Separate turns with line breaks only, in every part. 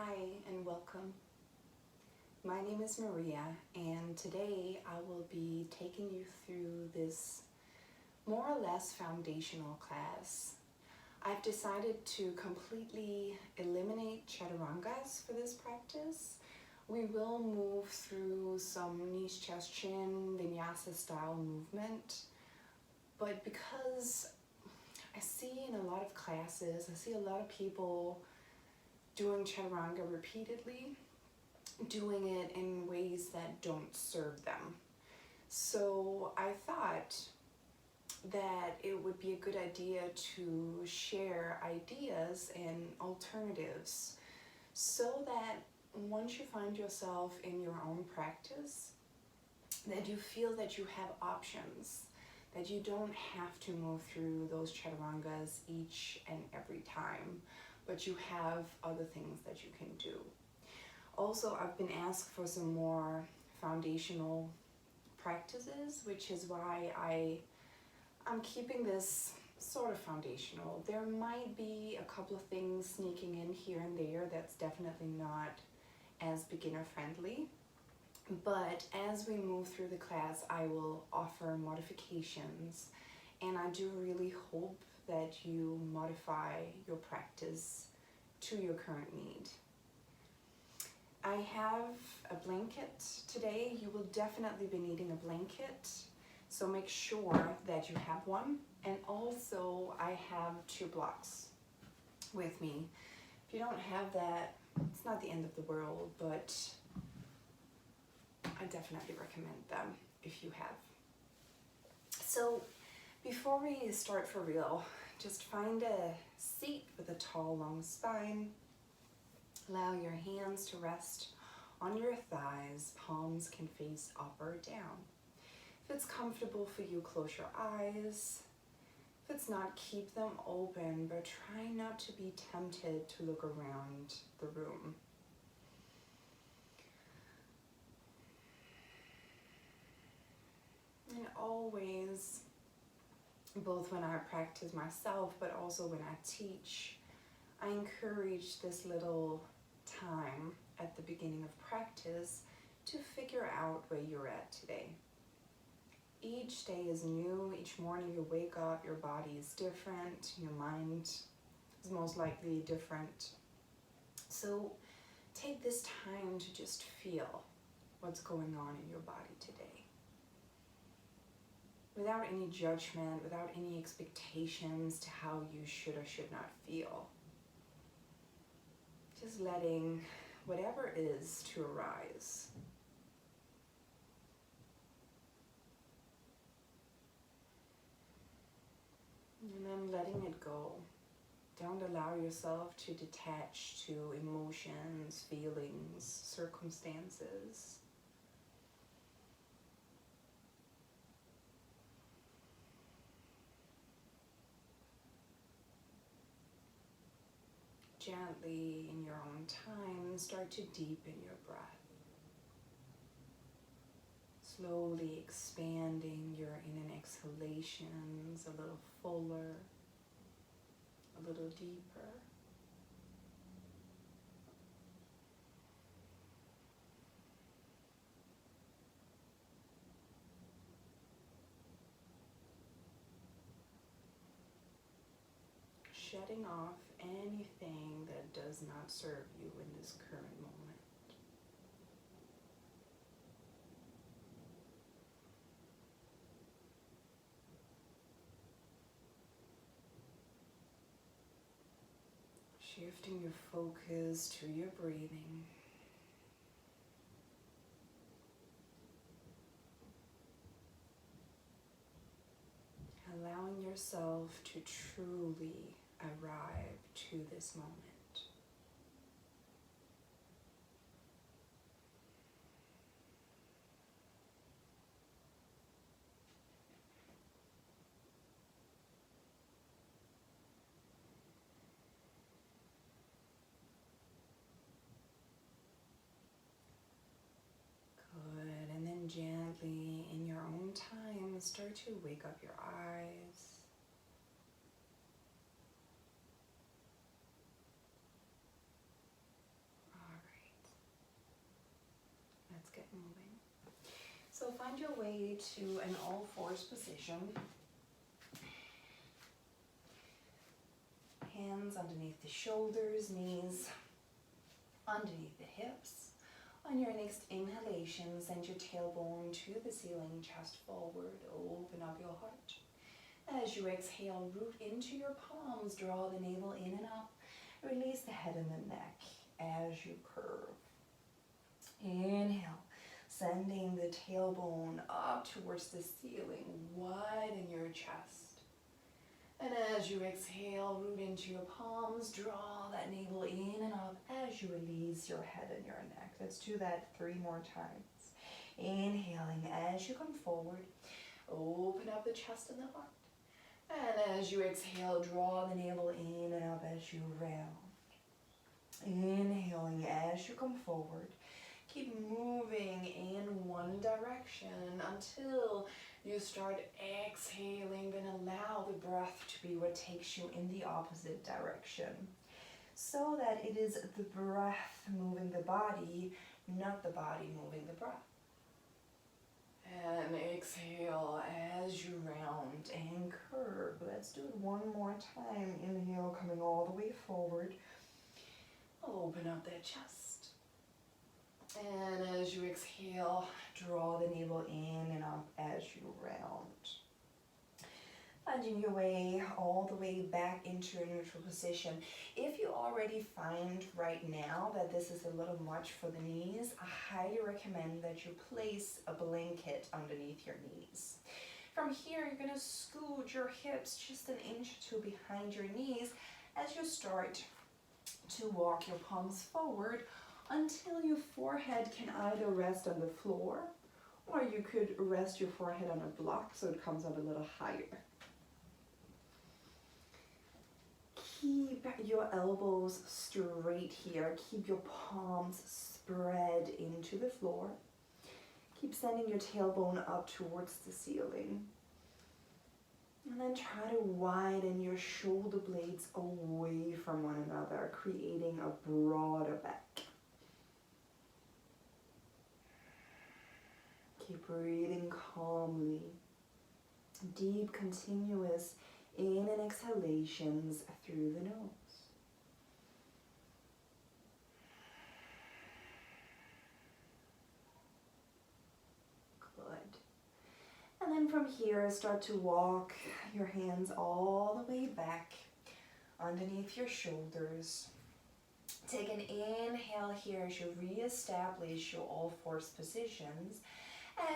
Hi and welcome. My name is Maria and today I will be taking you through this more or less foundational class. I've decided to completely eliminate Chaturangas for this practice. We will move through some knees, chest, chin, Vinyasa style movement, but because I see in a lot of classes, I see a lot of people doing Chaturanga repeatedly, doing it in ways that don't serve them. So I thought that it would be a good idea to share ideas and alternatives so that once you find yourself in your own practice, that you feel that you have options, that you don't have to move through those Chaturangas each and every time, but you have other things that you can do. Also, I've been asked for some more foundational practices, which is why I'm keeping this sort of foundational. There might be a couple of things sneaking in here and there that's definitely not as beginner friendly, but as we move through the class, I will offer modifications, and I do really hope that you modify your practice to your current need. I have a blanket today. You will definitely be needing a blanket, so make sure that you have one. And also I have 2 blocks with me. If you don't have that, it's not the end of the world, but I definitely recommend them if you have. So before we start for real, just find a seat with a tall, long spine. Allow your hands to rest on your thighs. Palms can face up or down. If it's comfortable for you, close your eyes. If it's not, keep them open, but try not to be tempted to look around the room. And always, both when I practice myself, but also when I teach, I encourage this little time at the beginning of practice to figure out where you're at today. Each day is new. Each morning you wake up, your body is different, your mind is most likely different. So take this time to just feel what's going on in your body today, without any judgment, without any expectations to how you should or should not feel. Just letting whatever is to arise. And then letting it go. Don't allow yourself to detach to emotions, feelings, circumstances. Gently, in your own time, start to deepen your breath. Slowly expanding your in and exhalations a little fuller, a little deeper. Shutting off anything that does not serve you in this current moment. Shifting your focus to your breathing. Allowing yourself to truly arrive to this moment. Good, and then gently, in your own time, start to wake up your eyes. let's get moving. So find your way to an all-fours position. Hands underneath the shoulders, knees underneath the hips. On your next inhalation, send your tailbone to the ceiling, chest forward, open up your heart. As you exhale, root into your palms, draw the navel in and up. Release the head and the neck as you curve. Inhale, sending the tailbone up towards the ceiling, widen your chest. And as you exhale, root into your palms, draw that navel in and up as you release your head and your neck. Let's do that 3 more times. Inhaling as you come forward, open up the chest and the heart. And as you exhale, draw the navel in and up as you round. Inhaling as you come forward. Keep moving in one direction until you start exhaling, then allow the breath to be what takes you in the opposite direction. So that it is the breath moving the body, not the body moving the breath. And exhale as you round and curve. Let's do it one more time. Inhale, coming all the way forward. Open up that chest. And as you exhale, draw the navel in and up as you round. Finding your way all the way back into your neutral position. If you already find right now that this is a little much for the knees, I highly recommend that you place a blanket underneath your knees. From here, you're going to scoot your hips just an inch or 2 behind your knees as you start to walk your palms forward until your forehead can either rest on the floor or you could rest your forehead on a block so it comes up a little higher. Keep your elbows straight here. Keep your palms spread into the floor. Keep sending your tailbone up towards the ceiling. And then try to widen your shoulder blades away from one another, creating a broader back. Keep breathing calmly. Deep, continuous in and exhalations through the nose. Good. And then from here, start to walk your hands all the way back underneath your shoulders. Take an inhale here as you reestablish your all-fours positions.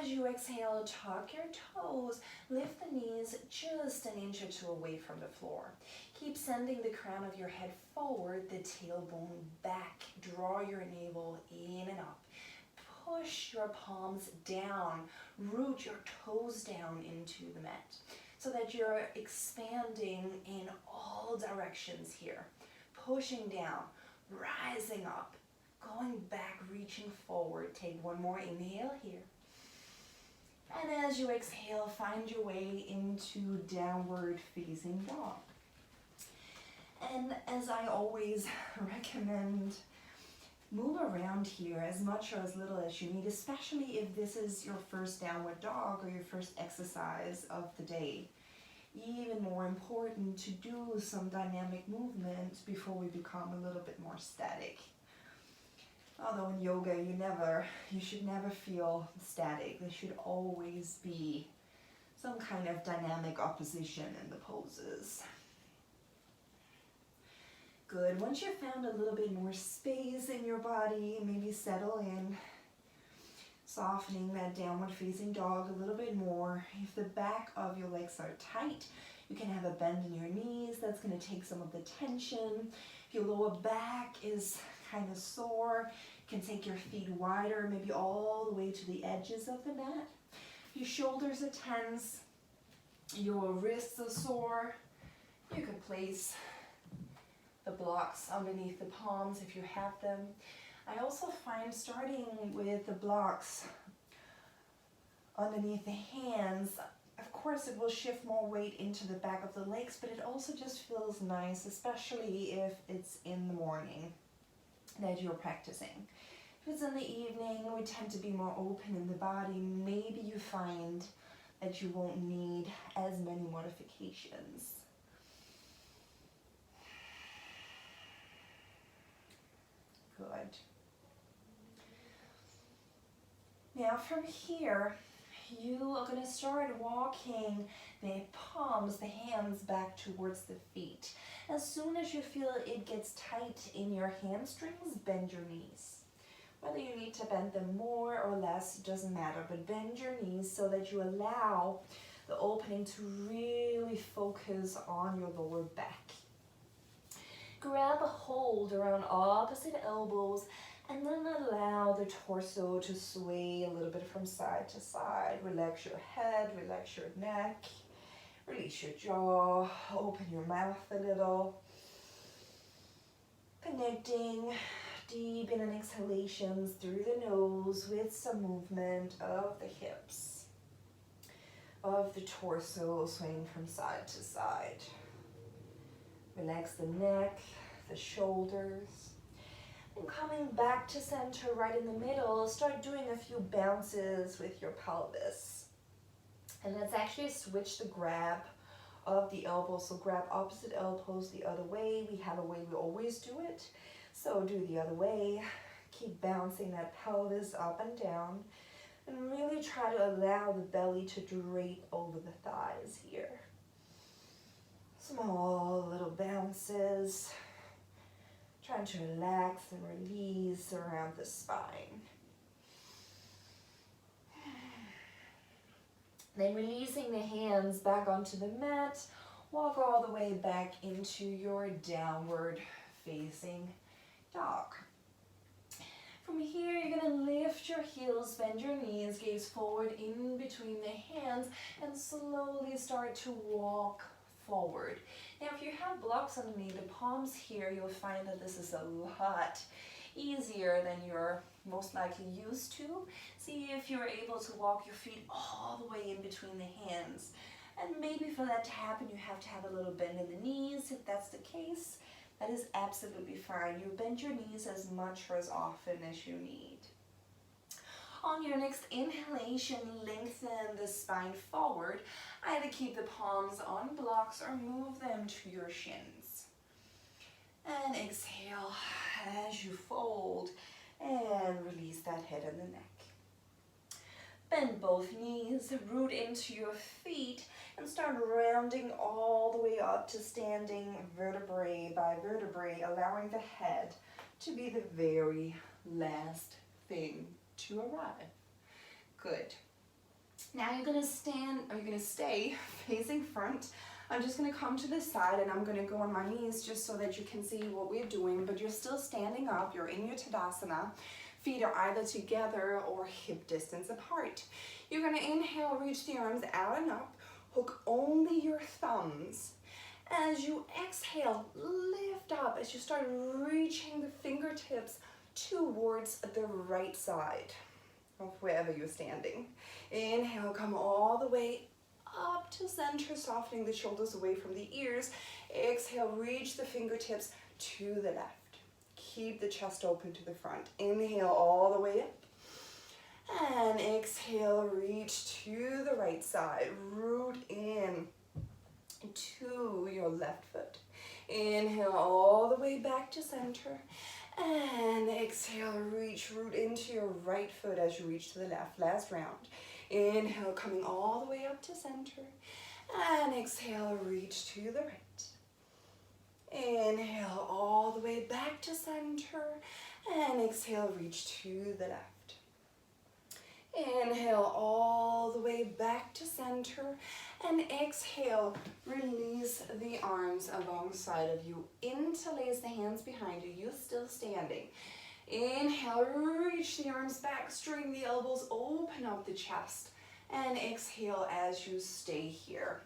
As you exhale, tuck your toes, lift the knees just an inch or 2 away from the floor. Keep sending the crown of your head forward, the tailbone back. Draw your navel in and up. Push your palms down, root your toes down into the mat so that you're expanding in all directions here. Pushing down, rising up, going back, reaching forward. Take one more inhale here. And as you exhale, find your way into downward facing dog. And as I always recommend, move around here as much or as little as you need, especially if this is your first downward dog or your first exercise of the day. Even more important to do some dynamic movement before we become a little bit more static. Although in yoga, you should never feel static. There should always be some kind of dynamic opposition in the poses. Good. Once you've found a little bit more space in your body, maybe settle in, softening that downward facing dog a little bit more. If the back of your legs are tight, you can have a bend in your knees. That's going to take some of the tension. If your lower back is kind of sore, you can take your feet wider, maybe all the way to the edges of the mat. If your shoulders are tense, your wrists are sore, you could place the blocks underneath the palms if you have them. I also find starting with the blocks underneath the hands, of course it will shift more weight into the back of the legs, but it also just feels nice, especially if it's in the morning that you're practicing. If it's in the evening, we tend to be more open in the body. Maybe you find that you won't need as many modifications. Good. Now from here, you are going to start walking the palms, the hands back towards the feet. As soon as you feel it gets tight in your hamstrings, bend your knees. Whether you need to bend them more or less, doesn't matter, but bend your knees so that you allow the opening to really focus on your lower back. Grab a hold around opposite elbows and then allow the torso to sway a little bit from side to side. Relax your head, relax your neck, release your jaw, open your mouth a little. Connecting deep in and exhalations through the nose with some movement of the hips, of the torso swaying from side to side. Relax the neck, the shoulders. And coming back to center right in the middle, start doing a few bounces with your pelvis. And let's actually switch the grab of the elbows. So grab opposite elbows the other way. We have a way we always do it. So do the other way. Keep bouncing that pelvis up and down. And really try to allow the belly to drape over the thighs here. Small little bounces. Trying to relax and release around the spine. Then releasing the hands back onto the mat. Walk all the way back into your downward facing dog. From here, you're going to lift your heels, bend your knees, gaze forward in between the hands, and slowly start to walk forward. Now, if you have blocks underneath the palms here, you'll find that this is a lot easier than you're most likely used to. See if you're able to walk your feet all the way in between the hands. And maybe for that to happen, you have to have a little bend in the knees. If that's the case, that is absolutely fine. You bend your knees as much or as often as you need. On your next inhalation, lengthen the spine forward. Either keep the palms on blocks or move them to your shins. And exhale as you fold and release that head and the neck. Bend both knees, root into your feet, and start rounding all the way up to standing vertebrae by vertebrae, allowing the head to be the very last thing to arrive. Good. Now you're going to stand, or you're going to stay facing front. I'm just going to come to the side and I'm going to go on my knees just so that you can see what we're doing, but you're still standing up. You're in your Tadasana. Feet are either together or hip distance apart. You're going to inhale, reach the arms out and up. Hook only your thumbs. As you exhale, lift up as you start reaching the fingertips towards the right side of wherever you're standing. Inhale, come all the way up to center, softening the shoulders away from the ears. Exhale, reach the fingertips to the left. Keep the chest open to the front. Inhale all the way up. And exhale, reach to the right side. Root in to your left foot. Inhale all the way back to center. And exhale, reach, root into your right foot as you reach to the left. Last round. Inhale, coming all the way up to center. And exhale, reach to the right. Inhale all the way back to center. And exhale, reach to the left. Inhale all the way back to center. And exhale, release the arms alongside of you. Interlace the hands behind you. You're still standing. Inhale, reach the arms back, string the elbows, open up the chest. And exhale as you stay here.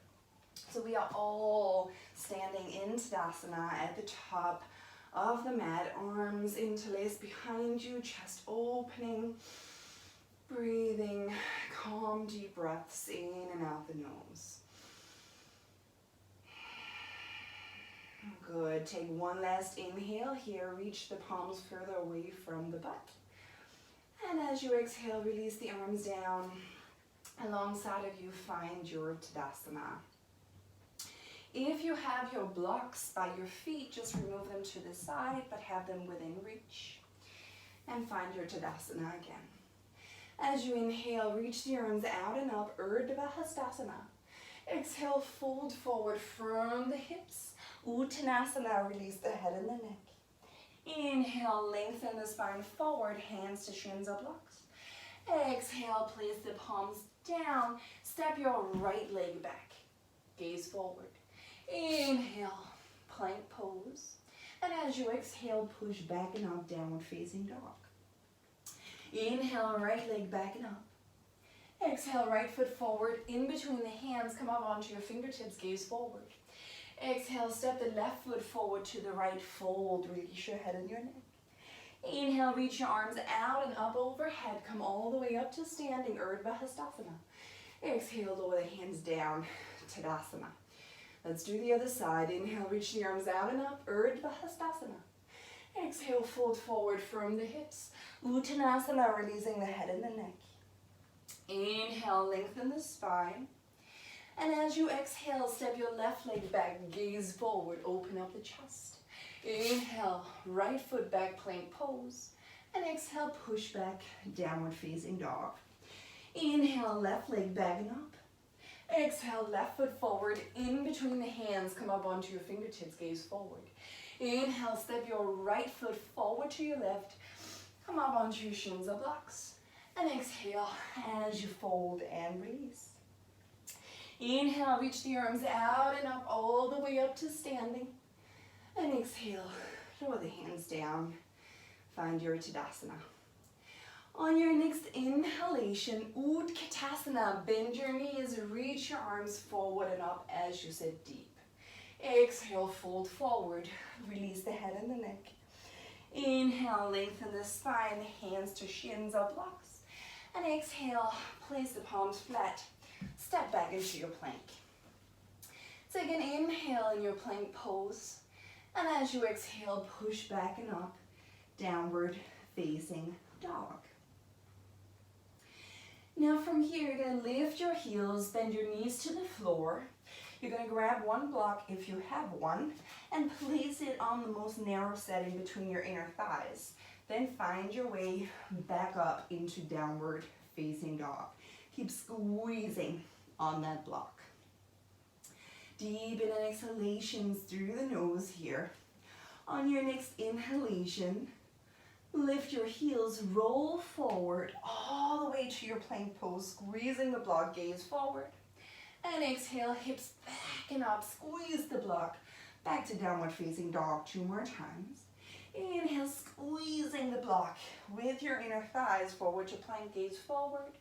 So we are all standing in Tadasana at the top of the mat. Arms interlaced behind you, chest opening. Breathing, calm, deep breaths in and out the nose. Good. Take one last inhale here. Reach the palms further away from the butt. And as you exhale, release the arms down. Alongside of you, find your Tadasana. If you have your blocks by your feet, just remove them to the side, but have them within reach. And find your Tadasana again. As you inhale, reach the arms out and up, Urdhva Hastasana. Exhale, fold forward from the hips. Uttanasana, release the head and the neck. Inhale, lengthen the spine forward, hands to shins or blocks. Exhale, place the palms down, step your right leg back, gaze forward. Inhale, plank pose. And as you exhale, push back and up, downward facing dog. Inhale, right leg back and up. Exhale, right foot forward, in between the hands, come up onto your fingertips, gaze forward. Exhale, step the left foot forward to the right, fold, release your head and your neck. Inhale, reach your arms out and up overhead, come all the way up to standing, Urdhva Hastasana. Exhale, lower the hands down, Tadasana. Let's do the other side. Inhale, reach the arms out and up, Urdhva Hastasana. Exhale, fold forward from the hips, Uttanasana, releasing the head and the neck. Inhale, lengthen the spine. And as you exhale, step your left leg back, gaze forward, open up the chest. Inhale, right foot back, plank pose. And exhale, push back, downward facing dog. Inhale, left leg back and up. Exhale, left foot forward, in between the hands, come up onto your fingertips, gaze forward. Inhale, step your right foot forward to your left, come up onto your shins or blocks. And exhale as you fold and release. Inhale, reach the arms out and up, all the way up to standing. And exhale, lower the hands down. Find your Tadasana. On your next inhalation, Utkatasana, bend your knees, reach your arms forward and up as you sit deep. Exhale, fold forward, release the head and the neck. Inhale, lengthen the spine, hands to shins or blocks. And exhale, place the palms flat. Step back into your plank. Take an inhale in your plank pose. And as you exhale, push back and up, downward facing dog. Now from here, you're going to lift your heels, bend your knees to the floor. You're going to grab one block if you have one, and place it on the most narrow setting between your inner thighs. Then find your way back up into downward facing dog. Keep squeezing on that block. Deep in exhalations through the nose here. On your next inhalation, lift your heels, roll forward all the way to your plank pose, squeezing the block, gaze forward. And exhale, hips back and up, squeeze the block, back to downward facing dog 2 more times. Inhale, squeezing the block with your inner thighs forward to plank, gaze forward.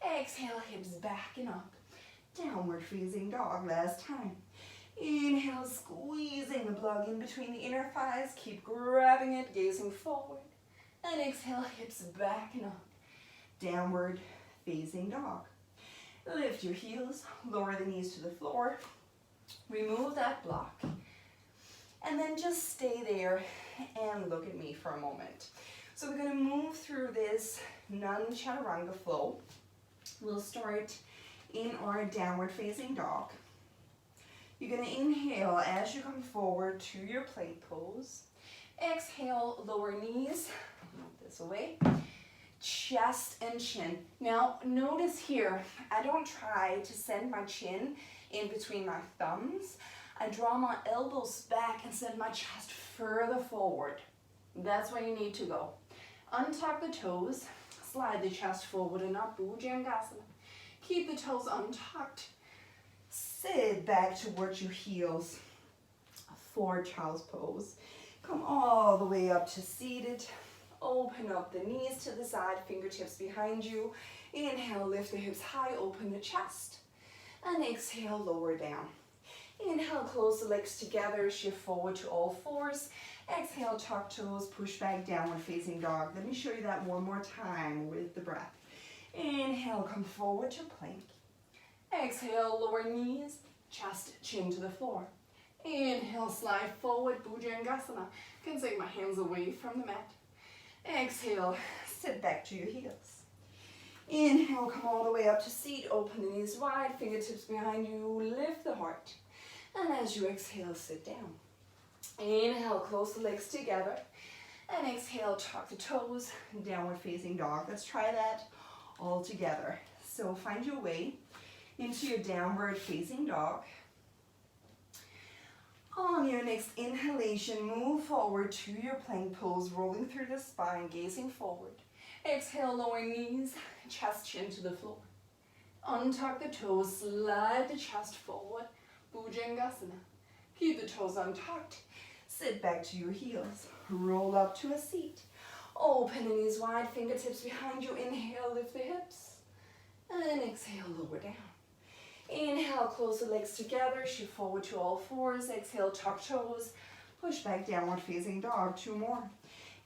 Exhale, hips back and up, downward facing dog, last time. Inhale, squeezing the block in between the inner thighs, keep grabbing it, gazing forward. And exhale, hips back and up, downward facing dog. Lift your heels, lower the knees to the floor, remove that block, and then just stay there and look at me for a moment. So we're going to move through this non-chaturanga flow. We'll start in our downward facing dog. You're going to inhale as you come forward to your plank pose. Exhale, lower knees, move this away. Chest and chin. Now notice here, I don't try to send my chin in between my thumbs. I draw my elbows back and send my chest further forward. That's where you need to go. Untuck the toes, slide the chest forward and up, Bhujangasana. Keep the toes untucked. Sit back towards your heels. Forward child's pose. Come all the way up to seated. Open up the knees to the side, fingertips behind you. Inhale, lift the hips high, open the chest. And exhale, lower down. Inhale, close the legs together, shift forward to all fours. Exhale, tuck toes, push back, downward facing dog. Let me show you that one more time with the breath. Inhale, come forward to plank. Exhale, lower knees, chest, chin to the floor. Inhale, slide forward, Bhujangasana. I can take my hands away from the mat. Exhale, sit back to your heels. Inhale, come all the way up to seat. Open the knees wide, fingertips behind you. Lift the heart. And as you exhale, sit down. Inhale, close the legs together. And exhale, tuck the toes, downward facing dog. Let's try that all together. So find your way into your downward facing dog. On your next inhalation, move forward to your plank pose, rolling through the spine, gazing forward. Exhale, lower knees, chest chin to the floor. Untuck the toes, slide the chest forward, Bhujangasana. Keep the toes untucked. Sit back to your heels. Roll up to a seat. Open the knees wide, fingertips behind you. Inhale, lift the hips. And exhale, lower down. Inhale, close the legs together. Shift forward to all fours. Exhale, tuck toes. Push back, downward facing dog. 2 more.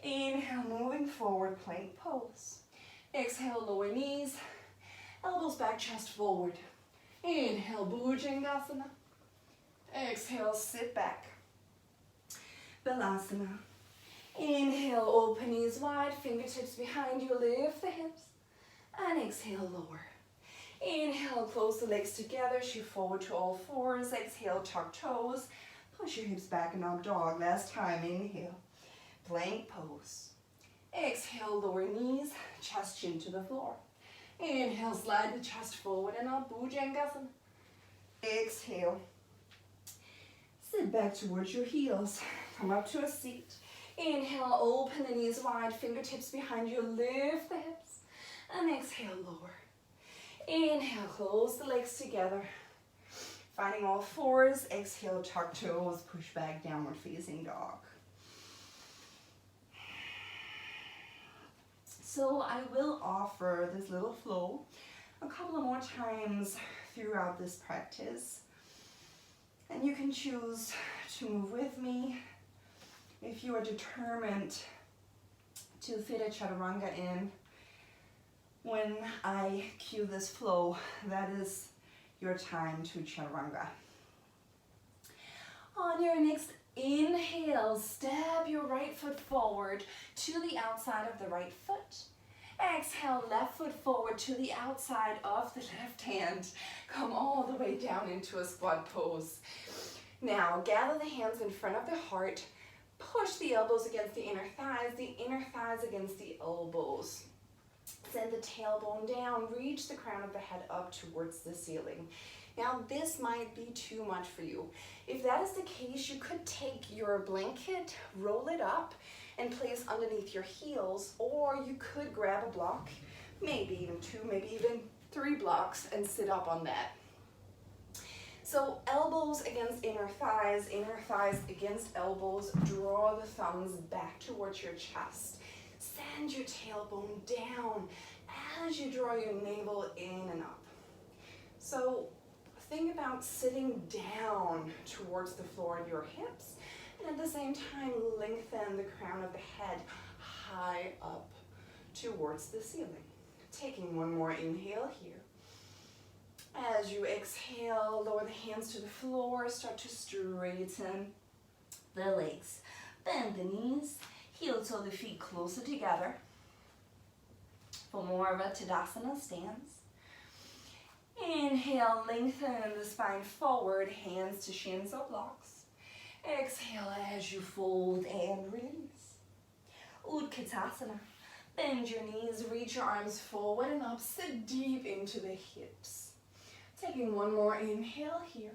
Inhale, moving forward, plank pose. Exhale, lower knees. Elbows back, chest forward. Inhale, Bhujangasana. Exhale, sit back. Balasana. Inhale, open knees wide, fingertips behind you, lift the hips. And exhale, lower. Inhale, close the legs together, shift forward to all fours. Exhale, tuck toes. Push your hips back and up dog. Last time, inhale. Plank pose. Exhale, lower knees, chest chin to the floor. Inhale, slide the chest forward and up, Bhujangasana. Exhale. Sit back towards your heels. Come up to a seat. Inhale, open the knees wide, fingertips behind you, lift the hips. And exhale, lower. Inhale, close the legs together. Finding all fours. Exhale, tuck toes, push back, downward facing dog. So I will offer this little flow a couple of more times throughout this practice. And you can choose to move with me if you are determined to fit a Chaturanga in. When I cue this flow, that is your time to Chaturanga. On your next inhale, step your right foot forward to the outside of the right foot. Exhale, left foot forward to the outside of the left hand. Come all the way down into a squat pose. Now, gather the hands in front of the heart. Push the elbows against the inner thighs against the elbows. Send the tailbone down, reach the crown of the head up towards the ceiling. Now, this might be too much for you. If that is the case, you could take your blanket, roll it up, and place underneath your heels, or you could grab a block, maybe even 2, maybe even 3 blocks, and sit up on that. So elbows against inner thighs against elbows. Draw the thumbs back towards your chest. Send your tailbone down as you draw your navel in and up. So think about sitting down towards the floor of your hips, and at the same time lengthen the crown of the head high up towards the ceiling. Taking one more inhale here. As you exhale, lower the hands to the floor, start to straighten the legs. Bend the knees, heel toe the feet closer together for more of a Tadasana stance. Inhale, lengthen the spine forward, hands to shins or blocks. Exhale as you fold and release. Utkatasana. Bend your knees, reach your arms forward and up, sit deep into the hips. Taking one more inhale here.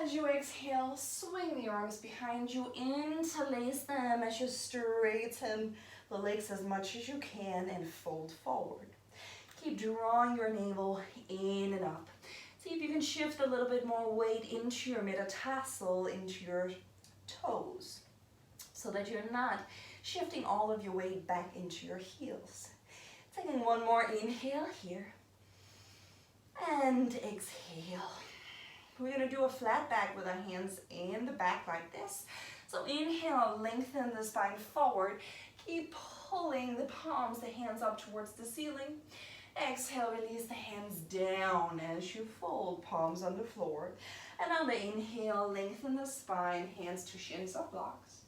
As you exhale, swing the arms behind you, interlace them as you straighten the legs as much as you can and fold forward. Keep drawing your navel in and up. See if you can shift a little bit more weight into your metatarsal, into your toes, so that you're not shifting all of your weight back into your heels. Taking one more inhale here. And exhale. We're going to do a flat back with our hands in the back like this. So inhale, lengthen the spine forward. Keep pulling the palms, the hands up towards the ceiling. Exhale, release the hands down as you fold, palms on the floor. And on the inhale, lengthen the spine, hands to shins or blocks.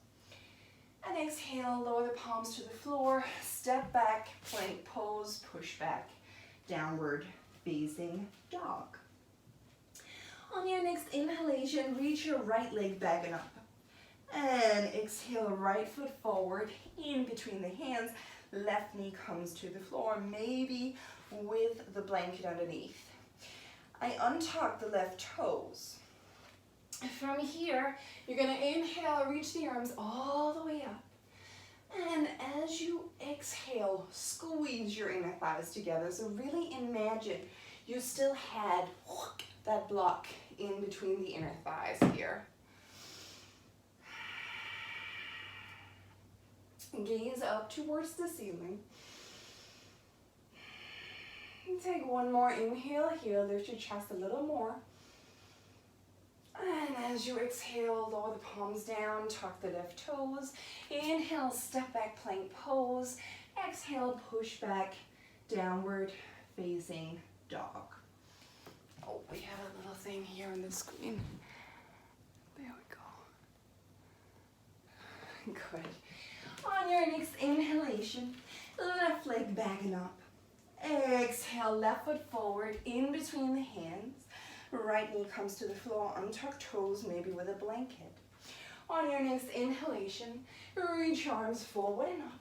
And exhale, lower the palms to the floor, step back, plank pose, push back, downward facing dog. On your next inhalation, reach your right leg back and up. And exhale, right foot forward, in between the hands, left knee comes to the floor, maybe with the blanket underneath. I untuck the left toes. From here, you're gonna inhale, reach the arms all the way up. And as you exhale, squeeze your inner thighs together. So really imagine you still had that block in between the inner thighs here. Gaze up towards the ceiling. And take one more inhale here, lift your chest a little more. And as you exhale, lower the palms down, tuck the left toes. Inhale, step back, plank pose. Exhale, push back, downward facing dog. Oh, we have a little thing here on the screen. There we go. Good. On your next inhalation, left leg back and up. Exhale, left foot forward, in between the hands. Right knee comes to the floor, untuck toes, maybe with a blanket. On your next inhalation, reach arms forward and up.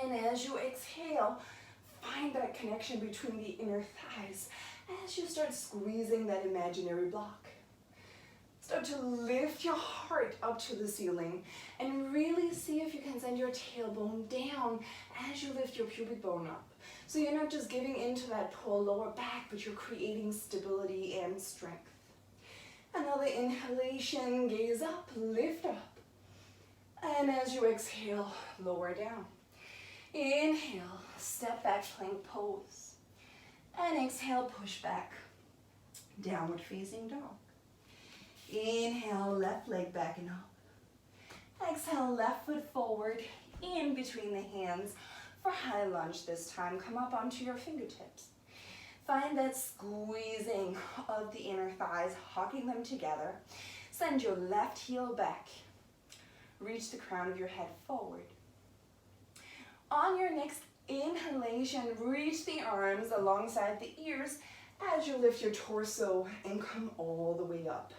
And as you exhale, find that connection between the inner thighs as you start squeezing that imaginary block. Start to lift your heart up to the ceiling and really see if you can send your tailbone down as you lift your pubic bone up. So you're not just giving into that pull lower back, but you're creating stability and strength. Another inhalation, gaze up, lift up. And as you exhale, lower down. Inhale, step back, plank pose. And exhale, push back, downward facing dog. Inhale, left leg back and up. Exhale, left foot forward, in between the hands. For high lunge this time, come up onto your fingertips. Find that squeezing of the inner thighs, hugging them together. Send your left heel back. Reach the crown of your head forward. On your next inhalation, reach the arms alongside the ears as you lift your torso and come all the way up.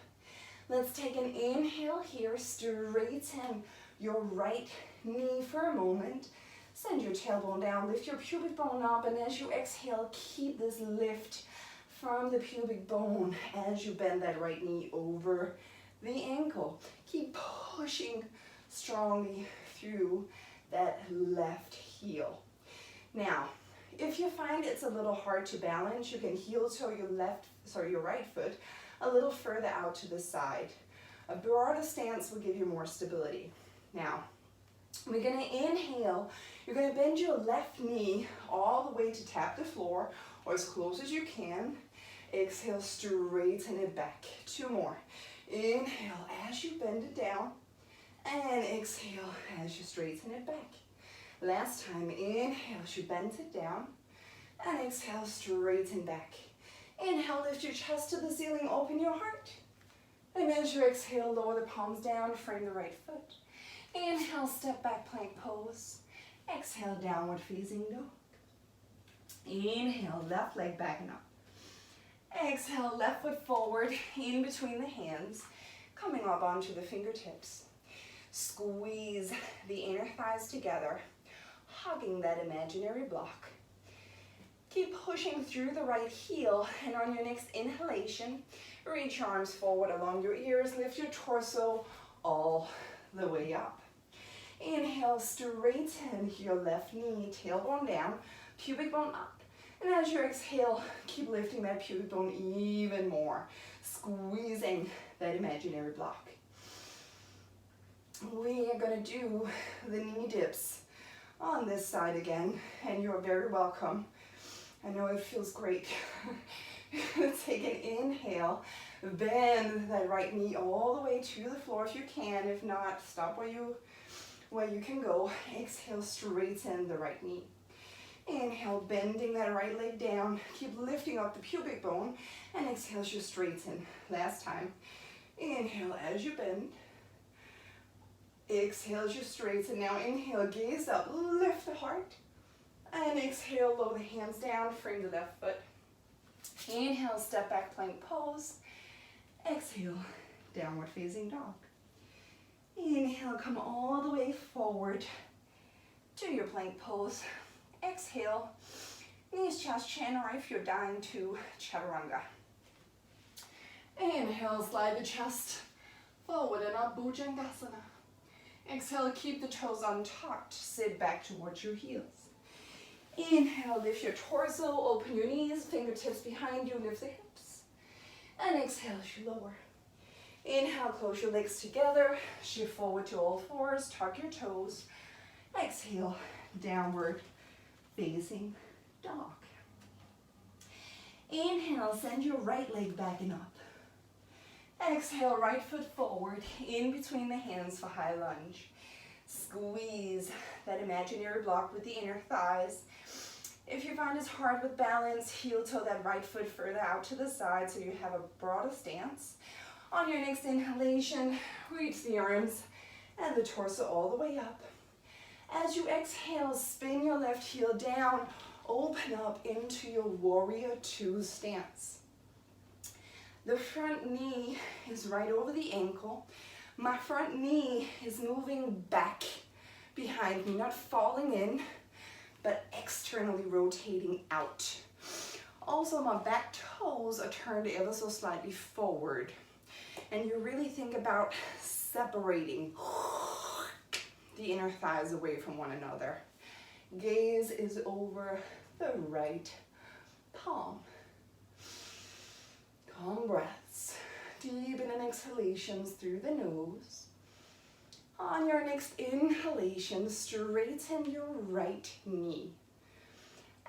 Let's take an inhale here, straighten your right knee for a moment. Send your tailbone down, lift your pubic bone up, and as you exhale, keep this lift from the pubic bone as you bend that right knee over the ankle. Keep pushing strongly through that left heel. Now, if you find it's a little hard to balance, you can heel toe your right foot a little further out to the side. A broader stance will give you more stability. Now, we're gonna inhale. You're gonna bend your left knee all the way to tap the floor or as close as you can. Exhale, straighten it back. Two more. Inhale as you bend it down and exhale as you straighten it back. Last time, inhale as you bend it down and exhale, straighten back. Inhale, lift your chest to the ceiling, open your heart. And as you exhale, lower the palms down, frame the right foot. Inhale, step back, plank pose. Exhale, downward facing dog. Inhale, left leg back and up. Exhale, left foot forward, in between the hands, coming up onto the fingertips. Squeeze the inner thighs together, hugging that imaginary block. Keep pushing through the right heel, and on your next inhalation, reach your arms forward along your ears, lift your torso all the way up. Inhale, straighten your left knee, tailbone down, pubic bone up. And as you exhale, keep lifting that pubic bone even more, squeezing that imaginary block. We are going to do the knee dips on this side again, and you're very welcome. I know it feels great. Take an inhale, bend that right knee all the way to the floor if you can. If not, stop where you can go. Exhale, straighten the right knee. Inhale, bending that right leg down. Keep lifting up the pubic bone. And exhale as you straighten. Last time. Inhale as you bend. Exhale as you straighten. Now inhale, gaze up, lift the heart. And exhale, lower the hands down, frame the left foot. Inhale, step back, plank pose. Exhale, downward facing dog. Inhale, come all the way forward to your plank pose. Exhale, knees, chest, chin, or if you're dying to Chaturanga. Inhale, slide the chest forward and up, Bhujangasana. Exhale, keep the toes untucked, sit back towards your heels. Inhale, lift your torso, open your knees, fingertips behind you, lift the hips. And exhale as you lower. Inhale, close your legs together, shift forward to all fours, tuck your toes. Exhale, downward facing dog. Inhale, send your right leg back and up. Exhale, right foot forward, in between the hands for high lunge. Squeeze that imaginary block with the inner thighs. If you find it's hard with balance, heel toe that right foot further out to the side so you have a broader stance. On your next inhalation, reach the arms and the torso all the way up. As you exhale, spin your left heel down, open up into your warrior two stance. The front knee is right over the ankle. My front knee is moving back behind me, not falling in, but externally rotating out. Also, my back toes are turned ever so slightly forward. And you really think about separating the inner thighs away from one another. Gaze is over the right palm. Calm breaths, deepen and exhalations through the nose. On your next inhalation, straighten your right knee.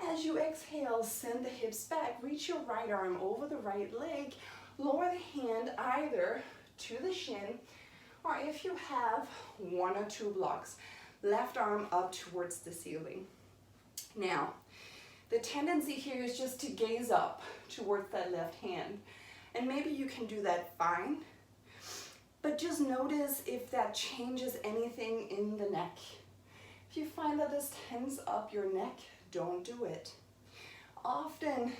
As you exhale, send the hips back, reach your right arm over the right leg, lower the hand either to the shin, or if you have one or two blocks, left arm up towards the ceiling. Now, the tendency here is just to gaze up towards that left hand. And maybe you can do that fine, but just notice if that changes anything in the neck. If you find that this tenses up your neck, don't do it. Often,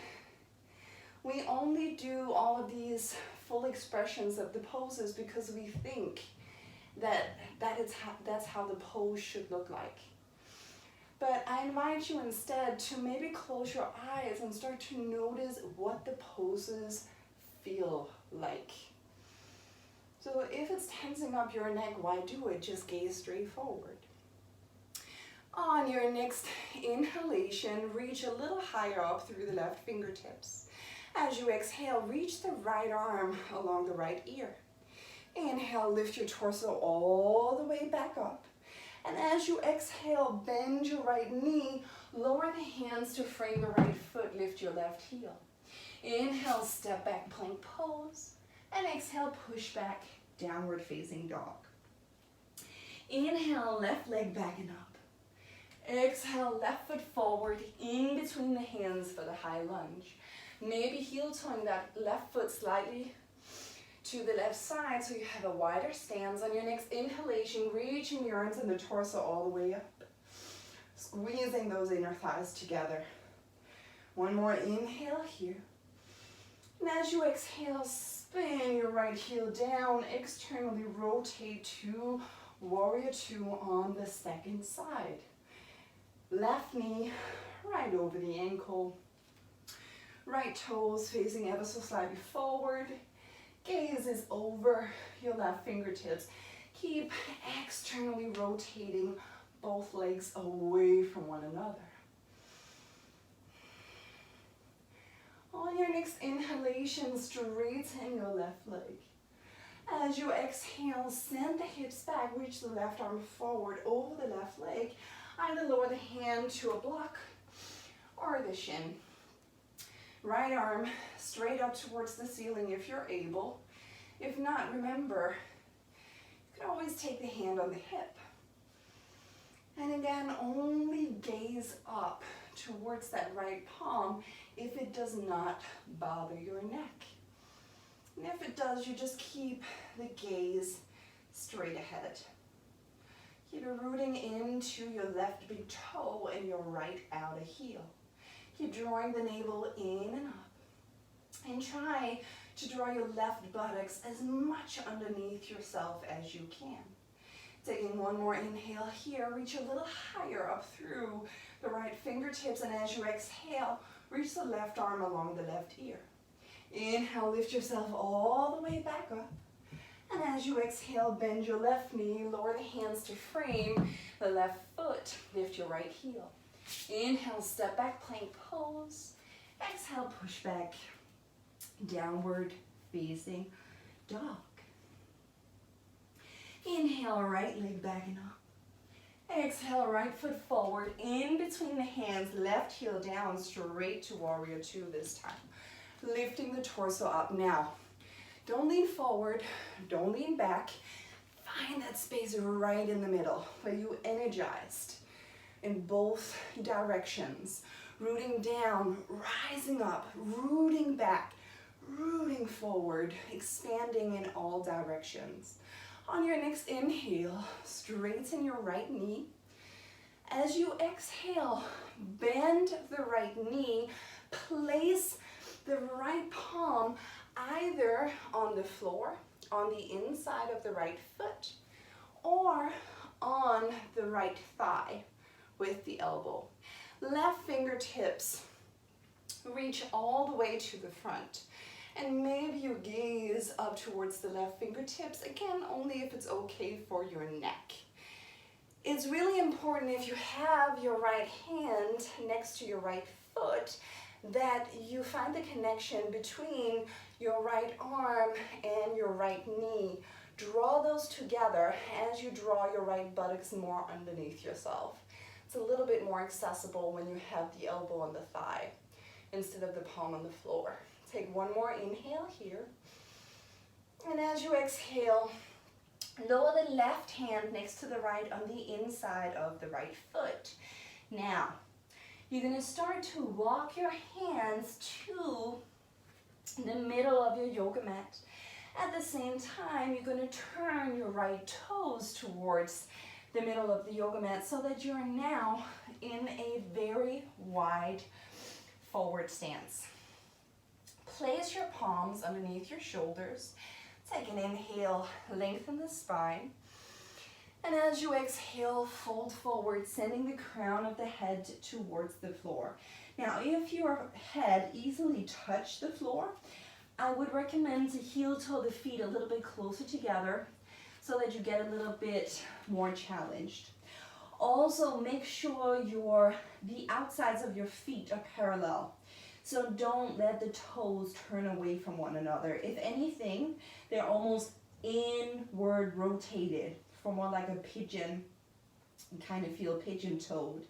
we only do all of these full expressions of the poses because we think that that's how the pose should look like. But I invite you instead to maybe close your eyes and start to notice what the poses feel like. So if it's tensing up your neck, why do it? Just gaze straight forward. On your next inhalation, reach a little higher up through the left fingertips. As you exhale, reach the right arm along the right ear. Inhale, lift your torso all the way back up. And as you exhale, bend your right knee, lower the hands to frame the right foot, lift your left heel. Inhale, step back, plank pose. And exhale, push back, downward facing dog. Inhale, left leg back and up. Exhale, left foot forward, in between the hands for the high lunge. Maybe heel toeing that left foot slightly to the left side so you have a wider stance. On your next inhalation, reaching your arms and the torso all the way up. Squeezing those inner thighs together. One more inhale here. And as you exhale, spin your right heel down, externally rotate to warrior two on the second side. Left knee right over the ankle. Right toes facing ever so slightly forward. Gaze is over your left fingertips. Keep externally rotating both legs away from one another. On your next inhalation, straighten your left leg. As you exhale, send the hips back, reach the left arm forward over the left leg. Either lower the hand to a block or the shin. Right arm straight up towards the ceiling if you're able. If not, remember, you can always take the hand on the hip. And again, only gaze up towards that right palm if it does not bother your neck. And if it does, you just keep the gaze straight ahead. Keep rooting into your left big toe and your right outer heel. Keep drawing the navel in and up. And try to draw your left buttocks as much underneath yourself as you can. Taking one more inhale here, reach a little higher up through the right fingertips, and as you exhale, reach the left arm along the left ear. Inhale, lift yourself all the way back up. And as you exhale, bend your left knee, lower the hands to frame the left foot, lift your right heel. Inhale, step back, plank pose. Exhale, push back, downward facing dog. Inhale, right leg back and up. Exhale, right foot forward, in between the hands, left heel down, straight to warrior two this time. Lifting the torso up now. Don't lean forward, don't lean back. Find that space right in the middle where you energized in both directions. Rooting down, rising up, rooting back, rooting forward, expanding in all directions. On your next inhale, straighten your right knee. As you exhale, bend the right knee, place the right palm either on the floor, on the inside of the right foot, or on the right thigh with the elbow. Left fingertips reach all the way to the front. And maybe you gaze up towards the left fingertips, again, only if it's okay for your neck. It's really important if you have your right hand next to your right foot that you find the connection between your right arm and your right knee. Draw those together as you draw your right buttocks more underneath yourself. It's a little bit more accessible when you have the elbow on the thigh instead of the palm on the floor. Take one more inhale here. And as you exhale, lower the left hand next to the right on the inside of the right foot. Now, you're going to start to walk your hands to the middle of your yoga mat. At the same time, you're going to turn your right toes towards the middle of the yoga mat so that you're now in a very wide forward stance. Place your palms underneath your shoulders. Take an inhale, lengthen the spine. And as you exhale, fold forward, sending the crown of the head towards the floor. Now, if your head easily touched the floor, I would recommend to heel toe the feet a little bit closer together so that you get a little bit more challenged. Also, make sure the outsides of your feet are parallel. So don't let the toes turn away from one another. If anything, they're almost inward rotated for more like a pigeon, kind of feel pigeon-toed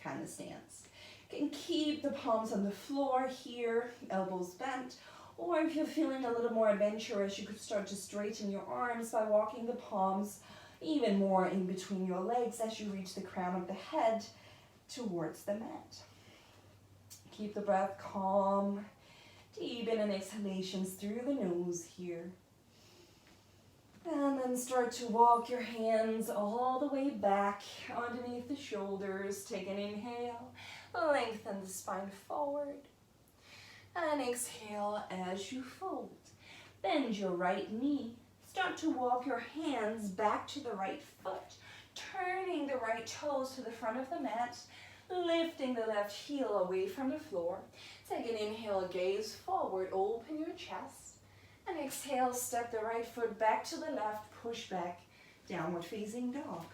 kind of stance. You can keep the palms on the floor here, elbows bent, or if you're feeling a little more adventurous, you could start to straighten your arms by walking the palms even more in between your legs as you reach the crown of the head towards the mat. Keep the breath calm, deep in and exhalations through the nose here. And then start to walk your hands all the way back underneath the shoulders. Take an inhale, lengthen the spine forward. And exhale as you fold. Bend your right knee. Start to walk your hands back to the right foot, turning the right toes to the front of the mat. Lifting the left heel away from the floor. Take an inhale, gaze forward, open your chest. And exhale, step the right foot back to the left, push back, downward facing dog.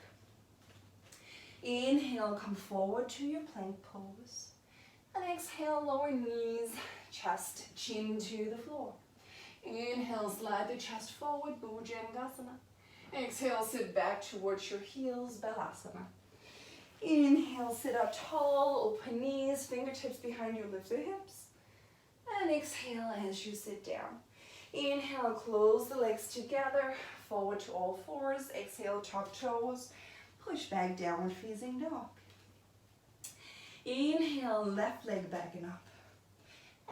Inhale, come forward to your plank pose. And exhale, lower knees, chest, chin to the floor. Inhale, slide the chest forward, Bhujangasana. Exhale, sit back towards your heels, Balasana. Inhale, sit up tall, open knees, fingertips behind you, lift the hips. And exhale as you sit down. Inhale, close the legs together, forward to all fours. Exhale, tuck toes, push back, downward facing dog. Inhale, left leg back and up.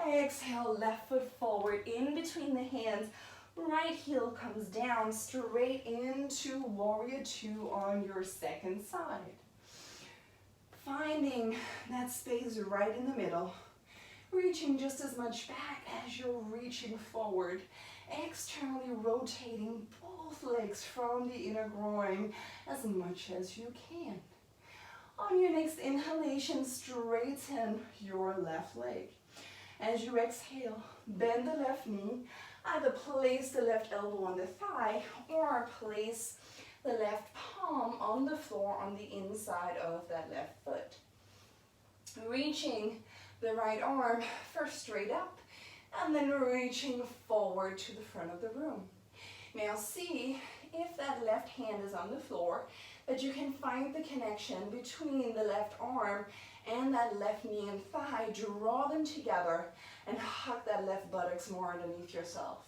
Exhale, left foot forward, in between the hands. Right heel comes down straight into warrior two on your second side. Finding that space right in the middle. Reaching just as much back as you're reaching forward. Externally rotating both legs from the inner groin as much as you can. On your next inhalation, straighten your left leg. As you exhale, bend the left knee. Either place the left elbow on the thigh or place the left palm on the floor on the inside of that left foot. Reaching the right arm first straight up and then reaching forward to the front of the room. Now see if that left hand is on the floor, that you can find the connection between the left arm and that left knee and thigh. Draw them together and hug that left buttocks more underneath yourself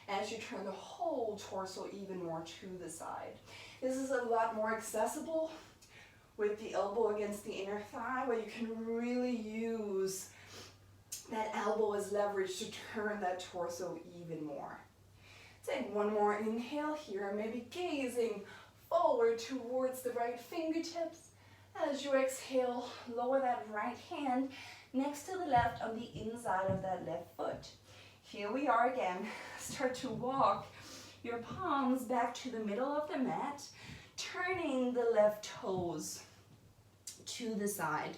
as you turn the whole torso even more to the side. This is a lot more accessible with the elbow against the inner thigh, where you can really use that elbow as leverage to turn that torso even more. Take one more inhale here, maybe gazing forward towards the right fingertips. As you exhale, lower that right hand next to the left on the inside of that left foot. Here we are again. Start to walk your palms back to the middle of the mat, turning the left toes to the side.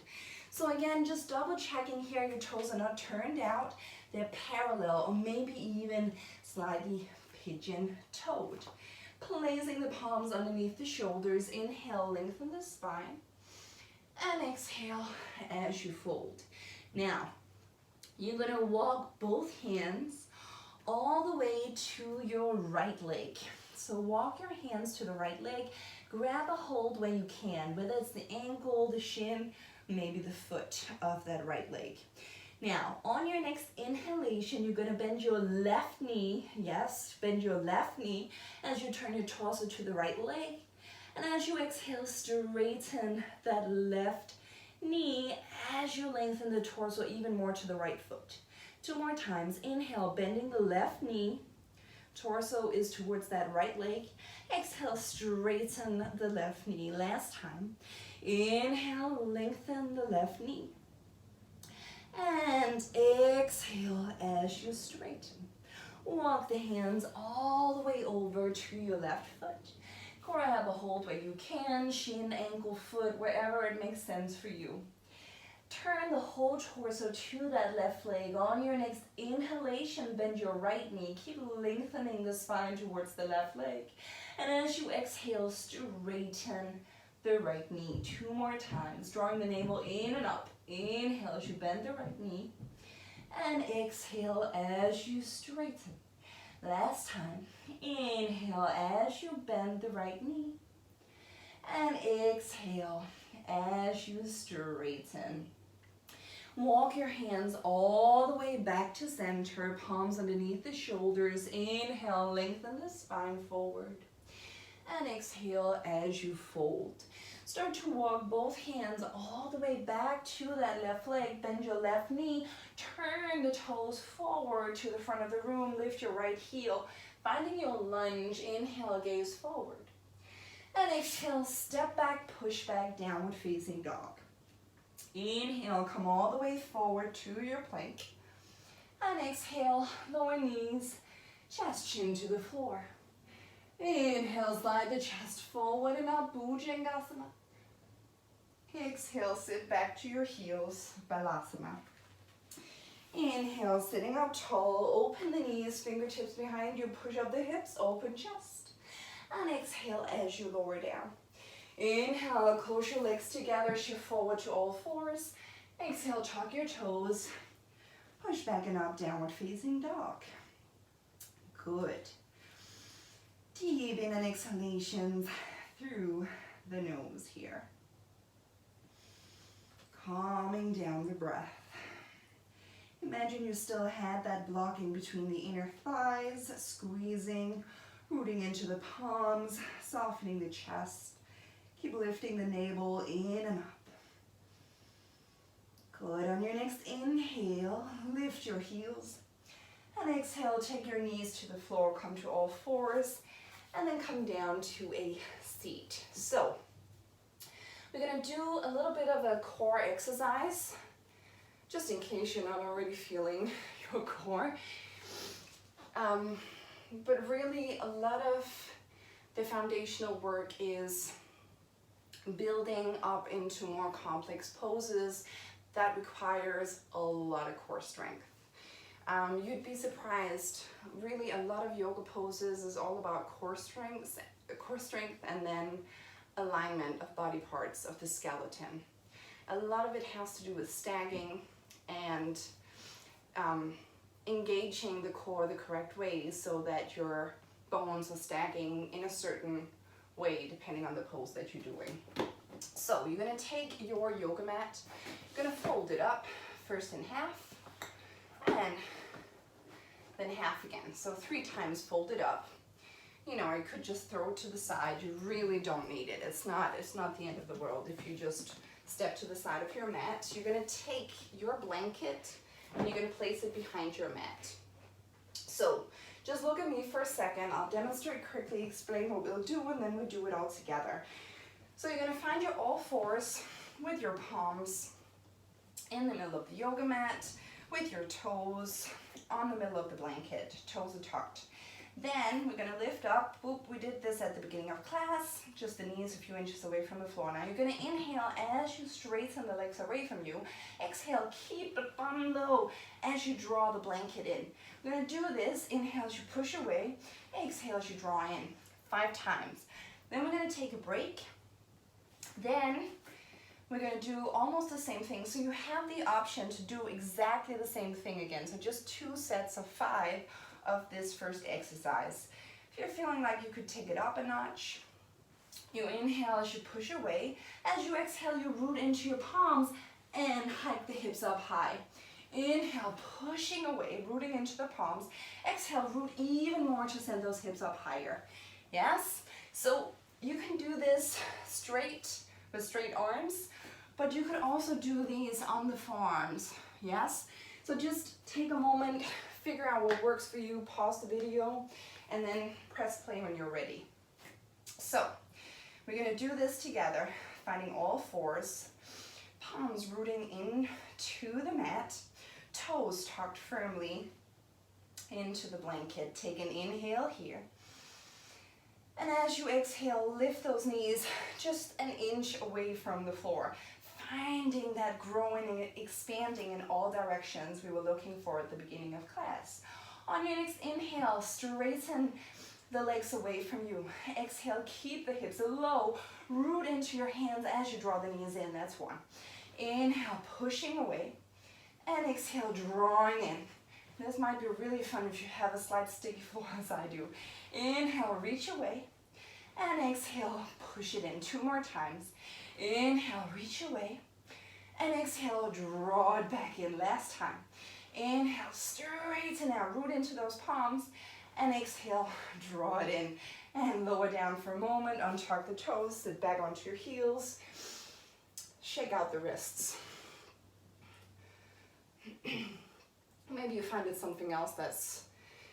So again, just double checking here, your toes are not turned out, they're parallel or maybe even slightly pigeon-toed. Placing the palms underneath the shoulders, inhale, lengthen the spine, and exhale as you fold. Now, you're gonna walk both hands all the way to your right leg. So walk your hands to the right leg, grab a hold where you can, whether it's the ankle, the shin, maybe the foot of that right leg. Now, on your next inhalation, you're gonna bend your left knee, yes, bend your left knee as you turn your torso to the right leg. And as you exhale, straighten that left knee as you lengthen the torso even more to the right foot. 2 more times. Inhale, bending the left knee. Torso is towards that right leg. Exhale, straighten the left knee. Last time. Inhale, lengthen the left knee. And exhale as you straighten. Walk the hands all the way over to your left foot. Grab a hold where you can, shin, ankle, foot, wherever it makes sense for you. Turn the whole torso to that left leg. On your next inhalation, bend your right knee. Keep lengthening the spine towards the left leg. And as you exhale, straighten the right knee. 2 more times, drawing the navel in and up. Inhale as you bend the right knee. And exhale as you straighten. Last time. Inhale as you bend the right knee. And exhale as you straighten. Walk your hands all the way back to center, palms underneath the shoulders. Inhale, lengthen the spine forward. And exhale as you fold. Start to walk both hands all the way back to that left leg. Bend your left knee. Turn the toes forward to the front of the room. Lift your right heel. Finding your lunge. Inhale, gaze forward. And exhale, step back, push back, downward facing dog. Inhale, come all the way forward to your plank. And exhale, lower knees, chest chin to the floor. Inhale, slide the chest forward in our Bhujangasana. Exhale, sit back to your heels, Balasana. Inhale, sitting up tall, open the knees, fingertips behind you, push up the hips, open chest. And exhale as you lower down. Inhale, close your legs together, shift forward to all fours. Exhale, tuck your toes, push back and up, downward facing dog. Good. Deep in and exhalations through the nose here. Calming down the breath. Imagine you still had that blocking between the inner thighs, squeezing, rooting into the palms, softening the chest. Keep lifting the navel in and up. Good. On your next inhale, lift your heels And exhale, take your knees to the floor, come to all fours, and then come down to a seat. So we're gonna do a little bit of a core exercise, just in case you're not already feeling your core. But really a lot of the foundational work is building up into more complex poses that requires a lot of core strength. You'd be surprised, really a lot of yoga poses is all about core strength and then alignment of body parts of the skeleton. A lot of it has to do with stacking and engaging the core the correct way so that your bones are stacking in a certain way depending on the pose that you're doing. So you're going to take your yoga mat, you're going to fold it up first in half and then half again. So 3 times fold it up. You know, you could just throw it to the side. You really don't need it. It's not the end of the world if you just step to the side of your mat. You're going to take your blanket and you're going to place it behind your mat. So just look at me for a second. I'll demonstrate quickly, explain what we'll do, and then we'll do it all together. So you're going to find your all fours with your palms in the middle of the yoga mat, with your toes on the middle of the blanket, toes are tucked. Then we're going to lift up. Whoop, we did this at the beginning of class, just the knees a few inches away from the floor. Now you're going to inhale as you straighten the legs away from you. Exhale, keep the bum low as you draw the blanket in. We're going to do this. Inhale as you push away. Exhale as you draw in 5 times. Then we're going to take a break. Then we're going to do almost the same thing. So you have the option to do exactly the same thing again. So just 2 sets of 5 of this first exercise. If you're feeling like you could take it up a notch, you inhale as you push away. As you exhale, you root into your palms and hike the hips up high. Inhale, pushing away, rooting into the palms. Exhale, root even more to send those hips up higher. Yes? So you can do this straight with straight arms, but you could also do these on the forearms. Yes? So just take a moment, figure out what works for you, pause the video, and then press play when you're ready. So we're going to do this together, finding all fours, palms rooting into the mat, toes tucked firmly into the blanket. Take an inhale here. And as you exhale, lift those knees just an inch away from the floor, finding that growing and expanding in all directions we were looking for at the beginning of class. On your next inhale, straighten the legs away from you. Exhale, keep the hips low, root into your hands as you draw the knees in. That's 1. Inhale, pushing away, and exhale, drawing in. This might be really fun if you have a slight sticky floor as I do. Inhale, reach away, and exhale, push it in 2 more times. Inhale, reach away, and exhale, draw it back in. Last time. Inhale, straighten out, root into those palms, and exhale, draw it in. And lower down for a moment, untuck the toes, sit back onto your heels, shake out the wrists. Maybe you find it something else that's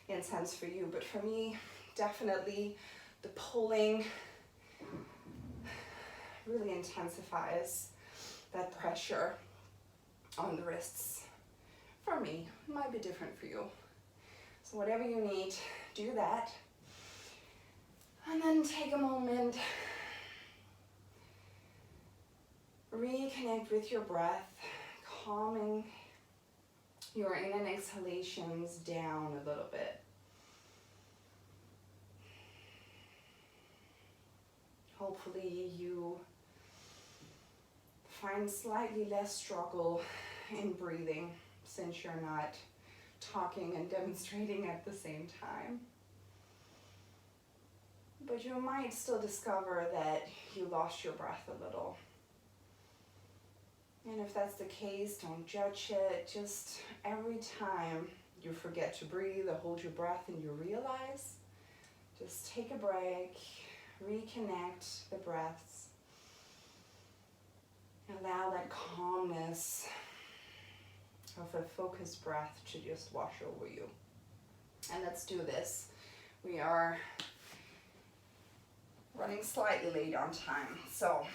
intense for you, but for me, definitely the pulling really intensifies that pressure on the wrists. For me, it might be different for you. So whatever you need, do that. And then take a moment, reconnect with your breath, calming your in and exhalations down a little bit. Hopefully you find slightly less struggle in breathing since you're not talking and demonstrating at the same time. But you might still discover that you lost your breath a little. And if that's the case, don't judge it. Just every time you forget to breathe or hold your breath and you realize, just take a break, reconnect the breaths, allow that calmness of a focused breath to just wash over you. And let's do this. We are running slightly late on time. So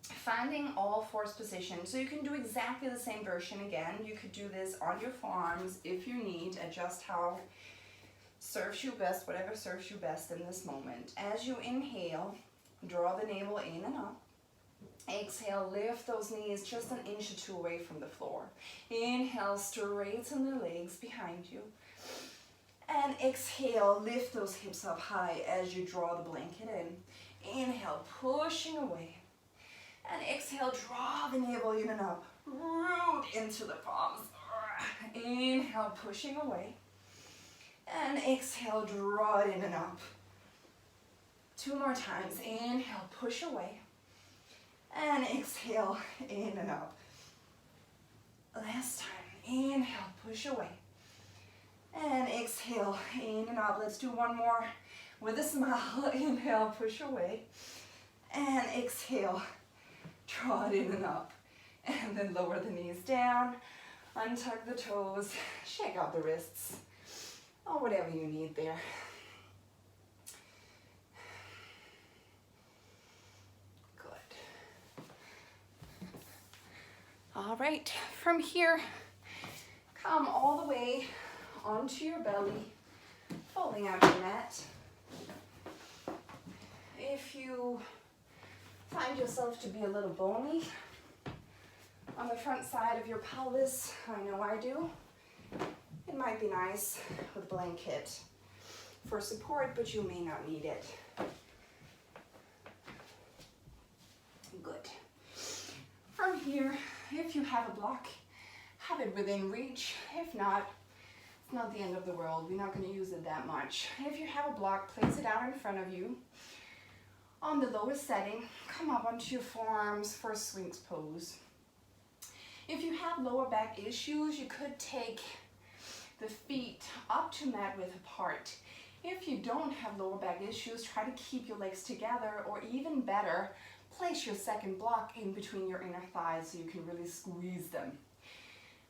finding all fours position. So you can do exactly the same version again. You could do this on your forearms if you need. Adjust how serves you best, whatever serves you best in this moment. As you inhale, draw the navel in and up. Exhale, lift those knees just an inch or two away from the floor. Inhale, straighten the legs behind you. And exhale, lift those hips up high as you draw the blanket in. Inhale, pushing away. And exhale, draw the navel in and up. Root into the palms. Inhale, pushing away. And exhale, draw it in and up. 2 more times. Inhale, push away. And exhale, in and up. Last time. Inhale, push away. And exhale, in and up. Let's do one more with a smile. Inhale, push away. And exhale, draw it in and up. And then lower the knees down. Untuck the toes. Shake out the wrists. Or whatever you need there. Good. All right, from here, come all the way onto your belly, folding out your mat. If you find yourself to be a little bony on the front side of your pelvis, I know I do, it might be nice with a blanket for support, but you may not need it. Good. From here, if you have a block, have it within reach. If not, it's not the end of the world. We're not going to use it that much. If you have a block, place it out in front of you. On the lowest setting, come up onto your forearms for a Sphinx pose. If you have lower back issues, you could take the feet up to mat width apart. If you don't have lower back issues, try to keep your legs together, or even better, place your second block in between your inner thighs so you can really squeeze them.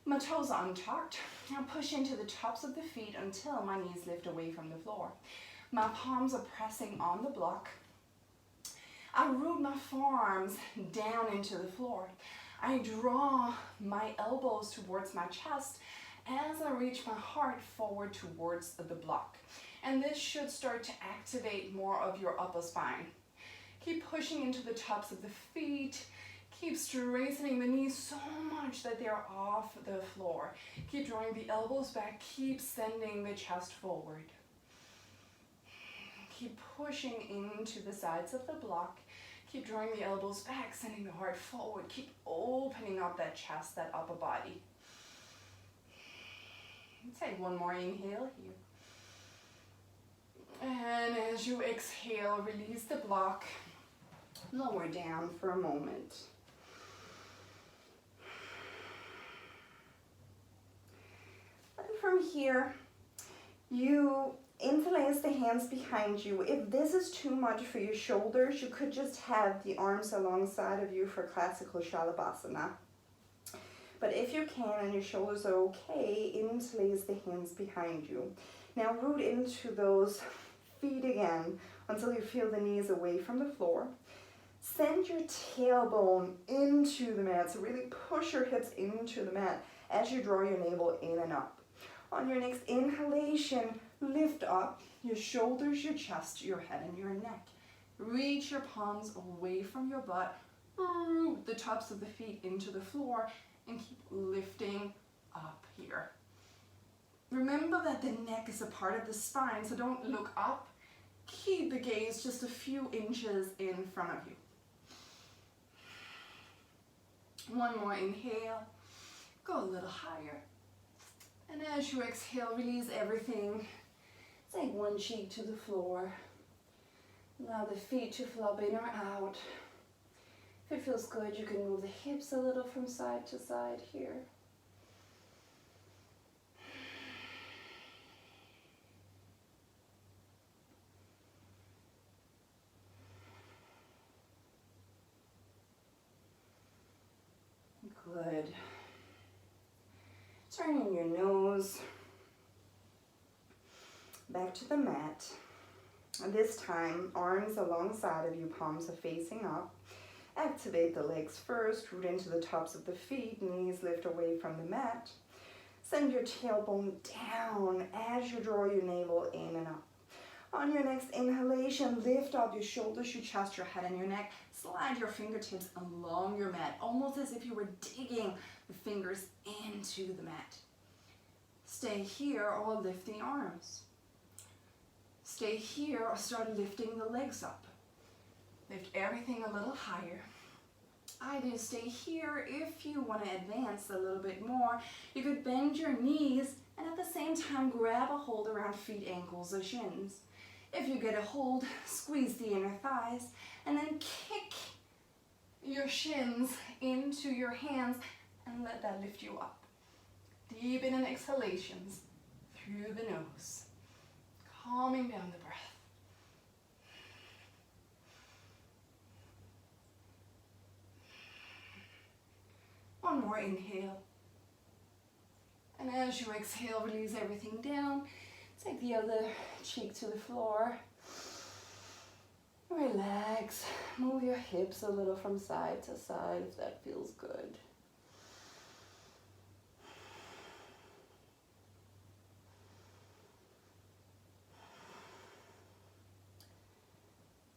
My toes are untucked. Now push into the tops of the feet until my knees lift away from the floor. My palms are pressing on the block. I root my forearms down into the floor. I draw my elbows towards my chest as I reach my heart forward towards the block. And this should start to activate more of your upper spine. Keep pushing into the tops of the feet. Keep straightening the knees so much that they're off the floor. Keep drawing the elbows back. Keep sending the chest forward. Keep pushing into the sides of the block. Keep drawing the elbows back, sending the heart forward. Keep opening up that chest, that upper body. Take one more inhale here. And as you exhale, release the block. Lower down for a moment. And from here, you interlace the hands behind you. If this is too much for your shoulders, you could just have the arms alongside of you for classical Shalabhasana. But if you can and your shoulders are okay, interlace the hands behind you. Now root into those feet again until you feel the knees away from the floor. Send your tailbone into the mat, so really push your hips into the mat as you draw your navel in and up. On your next inhalation, lift up your shoulders, your chest, your head, and your neck. Reach your palms away from your butt. Root the tops of the feet into the floor and keep lifting up here. Remember that the neck is a part of the spine, so don't look up. Keep the gaze just a few inches in front of you. One more inhale. Go a little higher. And as you exhale, release everything. Take one cheek to the floor. Allow the feet to flop in or out. If it feels good, you can move the hips a little from side to side here. Good. Turn in your nose. Back to the mat. This time, arms alongside of you, palms are facing up. Activate the legs first, root into the tops of the feet, knees lift away from the mat. Send your tailbone down as you draw your navel in and up. On your next inhalation, lift up your shoulders, your chest, your head, and your neck. Slide your fingertips along your mat, almost as if you were digging the fingers into the mat. Stay here or lift the arms. Stay here or start lifting the legs up. Lift everything a little higher. Either stay here if you want to advance a little bit more. You could bend your knees and at the same time grab a hold around feet, ankles, or shins. If you get a hold, squeeze the inner thighs and then kick your shins into your hands and let that lift you up. Deepen in exhalations through the nose, calming down the breath. One more inhale. And as you exhale, release everything down. Take the other cheek to the floor. Relax. Move your hips a little from side to side if that feels good.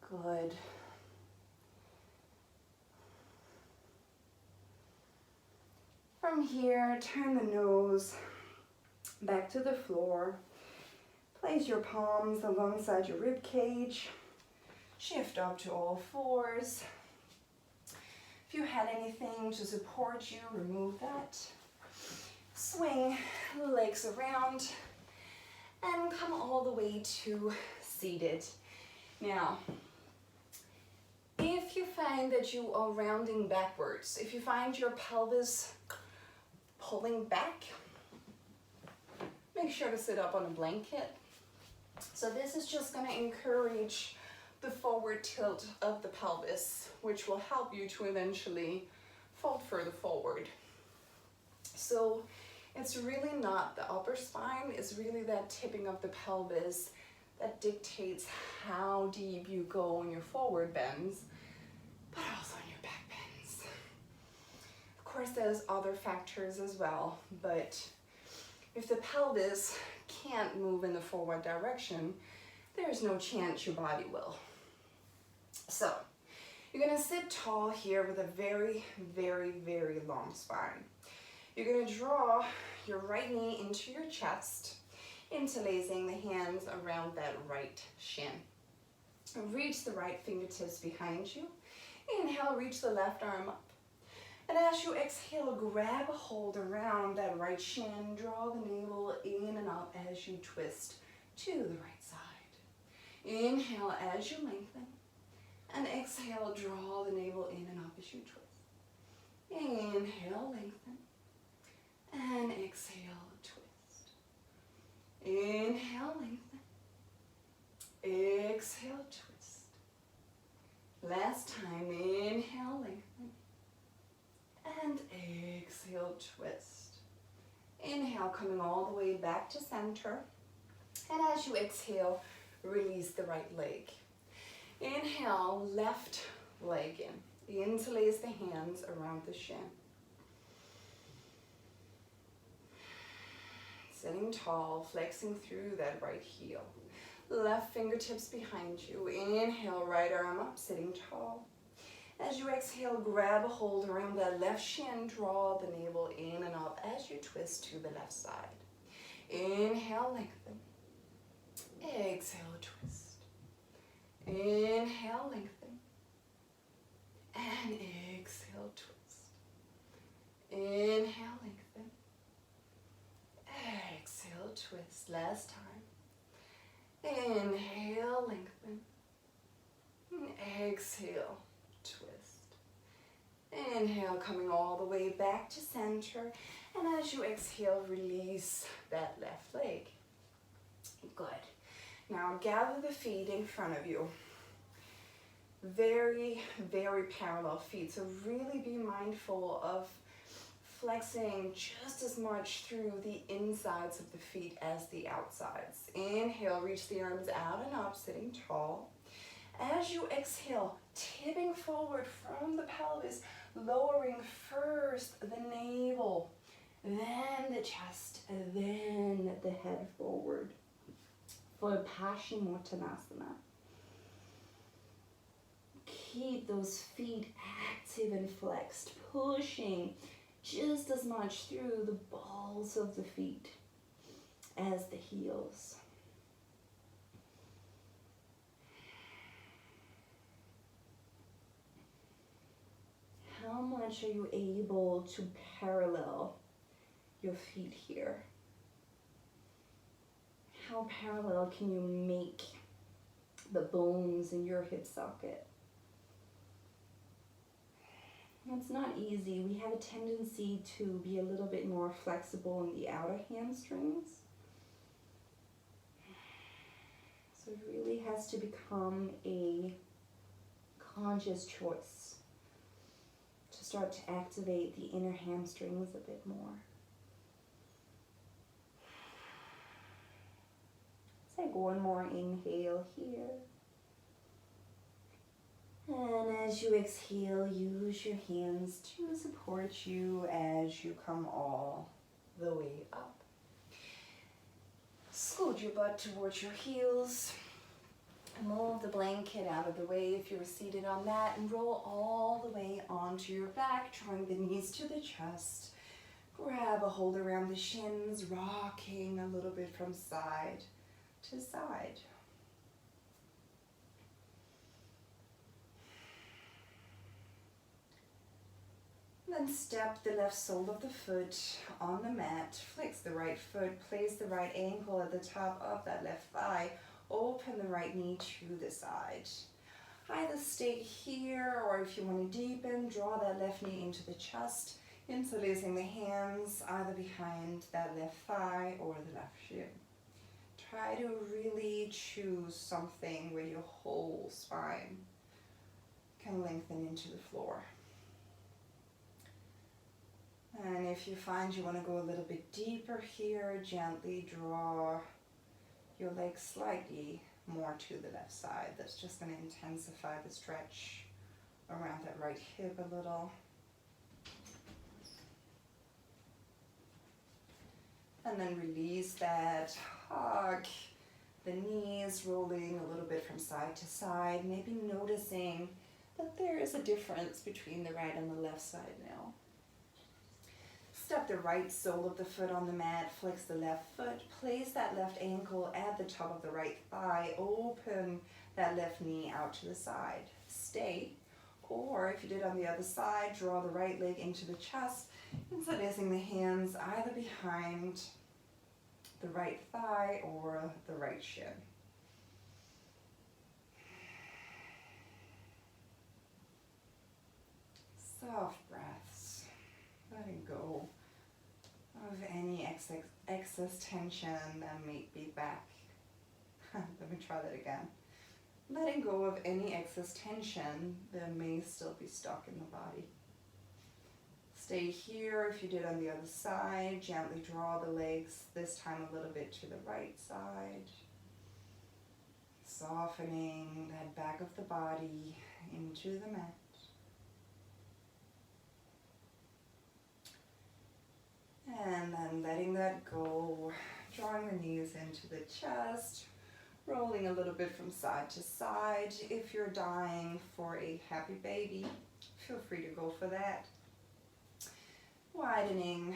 Good. From here, turn the nose back to the floor. Place your palms alongside your rib cage. Shift up to all fours. If you had anything to support you, remove that. Swing the legs around and come all the way to seated. Now, if you find that you are rounding backwards, if you find your pelvis pulling back, make sure to sit up on a blanket. So this is just going to encourage the forward tilt of the pelvis, which will help you to eventually fold further forward. So it's really not the upper spine, it's really that tipping of the pelvis that dictates how deep you go on your forward bends, but also on your back bends. Of course, there's other factors as well, but if the pelvis can't move in the forward direction, there's no chance your body will. So, you're gonna sit tall here with a very, very, very long spine. You're gonna draw your right knee into your chest, interlacing the hands around that right shin. Reach the right fingertips behind you. Inhale, reach the left arm up. And as you exhale, grab a hold around that right shin. Draw the navel in and up as you twist to the right side. Inhale as you lengthen. And exhale, draw the navel in and up as you twist. Inhale, lengthen. And exhale, twist. Inhale, lengthen. Exhale, twist. Last time, inhale, lengthen. And exhale, twist. Inhale, coming all the way back to center. And as you exhale, release the right leg. Inhale, left leg in. Interlace the hands around the shin. Sitting tall, flexing through that right heel. Left fingertips behind you. Inhale, right arm up, sitting tall. As you exhale, grab a hold around that left shin. Draw the navel in and up as you twist to the left side. Inhale, lengthen. Exhale, twist. Inhale, lengthen. And exhale, twist. Inhale, lengthen. Exhale, twist. Last time. Inhale, lengthen. Exhale, twist. Inhale, coming all the way back to center. And as you exhale, release that left leg. Good. Now gather the feet in front of you. Very, very parallel feet. So really be mindful of flexing just as much through the insides of the feet as the outsides. Inhale, reach the arms out and up, sitting tall. As you exhale, tipping forward from the pelvis, lowering first the navel, then the chest, and then the head forward for Paschimottanasana. Keep those feet active and flexed, pushing just as much through the balls of the feet as the heels. How much are you able to parallel your feet here? How parallel can you make the bones in your hip socket? It's not easy. We have a tendency to be a little bit more flexible in the outer hamstrings. So it really has to become a conscious choice to start to activate the inner hamstrings a bit more. Take one more inhale here. And as you exhale, use your hands to support you as you come all the way up. Scoot your butt towards your heels. Move the blanket out of the way if you're seated on that, and roll all the way onto your back, drawing the knees to the chest. Grab a hold around the shins, rocking a little bit from side to side. Then step the left sole of the foot on the mat, flex the right foot, place the right ankle at the top of that left thigh, open the right knee to the side. Either stay here, or if you want to deepen, draw that left knee into the chest, interlacing the hands either behind that left thigh or the left shin. Try to really choose something where your whole spine can lengthen into the floor. And if you find you want to go a little bit deeper here, gently draw your legs slightly more to the left side. That's just going to intensify the stretch around that right hip a little. And then release that, hug the knees, rolling a little bit from side to side, maybe noticing that there is a difference between the right and the left side now. Step the right sole of the foot on the mat, flex the left foot, place that left ankle at the top of the right thigh, open that left knee out to the side. Stay, or if you did on the other side, draw the right leg into the chest, interlacing the hands either behind the right thigh or the right shin. Soft breaths, letting go of any excess tension that may be back. Let me try that again. Letting go of any excess tension that may still be stuck in the body. Stay here if you did on the other side. Gently draw the legs, this time a little bit to the right side. Softening that back of the body into the mat. And then letting that go, drawing the knees into the chest, rolling a little bit from side to side. If you're dying for a happy baby, feel free to go for that. Widening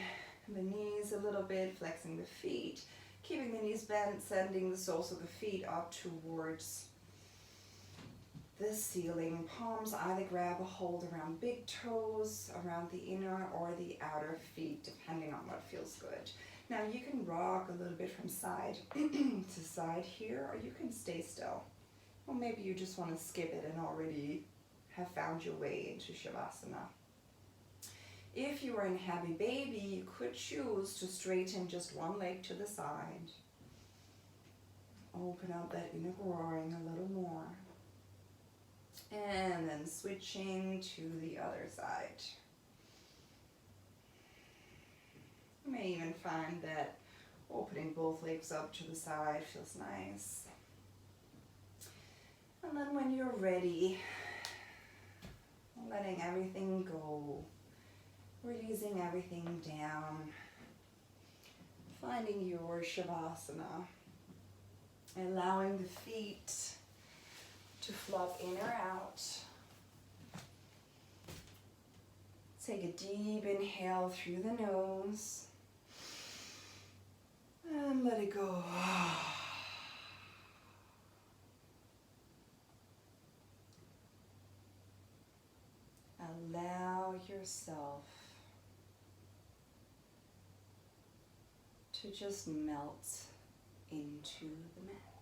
the knees a little bit, flexing the feet, keeping the knees bent, sending the soles of the feet up towards the ceiling. Palms either grab a hold around big toes, around the inner or the outer feet, depending on what feels good. Now you can rock a little bit from side to side here, or you can stay still. Or maybe you just want to skip it and already have found your way into Shavasana. If you are in happy baby, you could choose to straighten just one leg to the side. Open up that inner groin a little more. And then switching to the other side. find that opening both legs up to the side feels nice. And then when you're ready, letting everything go, releasing everything down, finding your Shavasana, allowing the feet to flop in or out. Take a deep inhale through the nose and let it go. Allow yourself to just melt into the mat.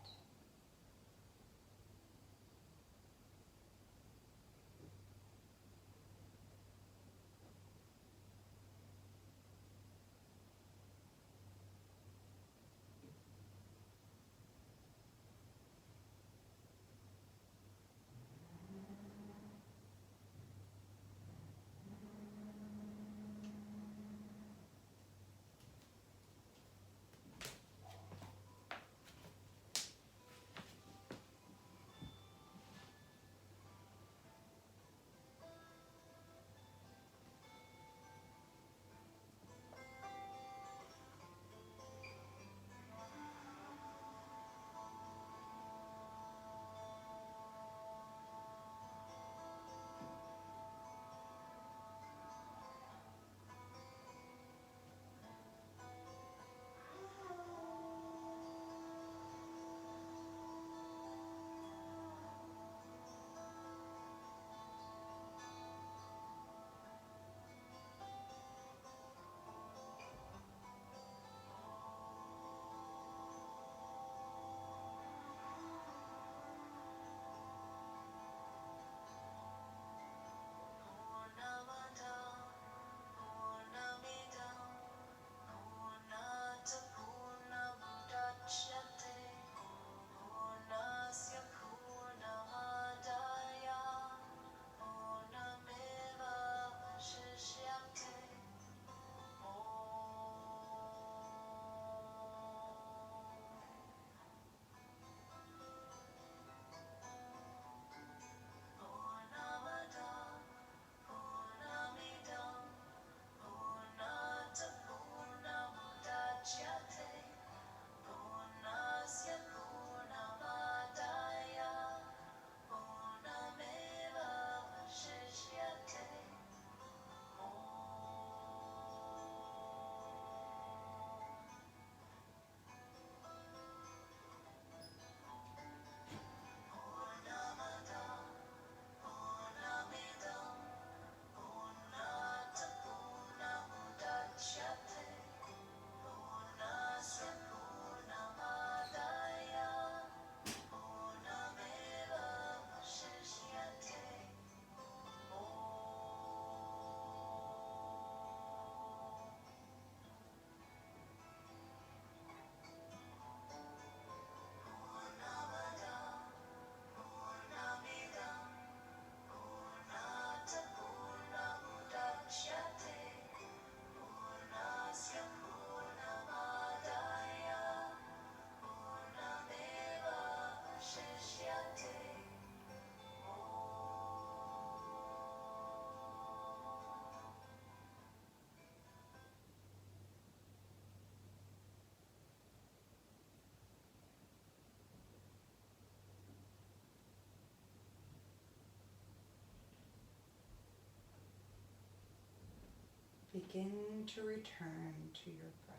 Begin to return to your breath.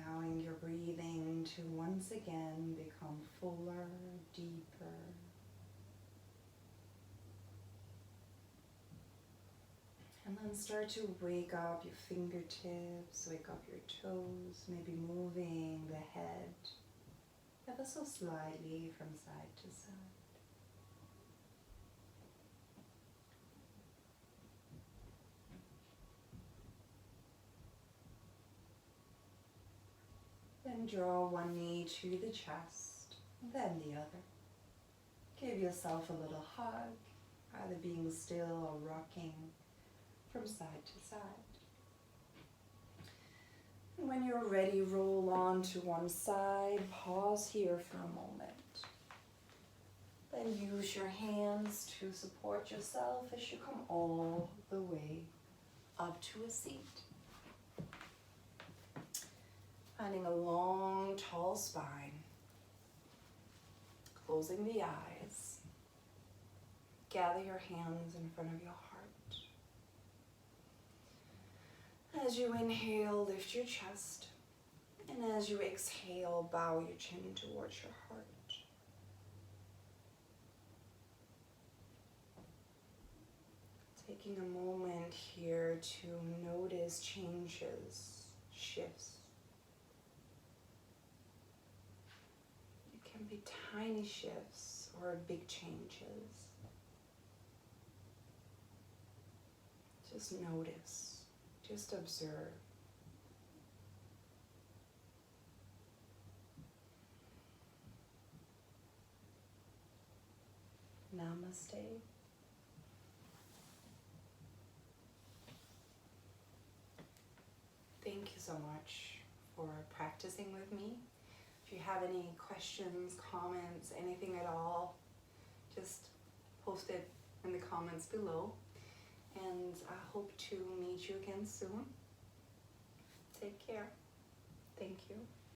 Allowing your breathing to once again become fuller, deeper. And then start to wake up your fingertips, wake up your toes, maybe moving the head ever so slightly from side to side. Then draw one knee to the chest, then the other. Give yourself a little hug, either being still or rocking from side to side. And when you're ready, roll on to one side. Pause here for a moment. Then use your hands to support yourself as you come all the way up to a seat. Finding a long, tall spine. Closing the eyes. Gather your hands in front of your heart. As you inhale, lift your chest. And as you exhale, bow your chin towards your heart. Taking a moment here to notice changes, shifts. It can be tiny shifts or big changes. Just notice, just observe. Namaste. Thank you so much for practicing with me. If you have any questions, comments, anything at all, just post it in the comments below. And I hope to meet you again soon. Take care. Thank you.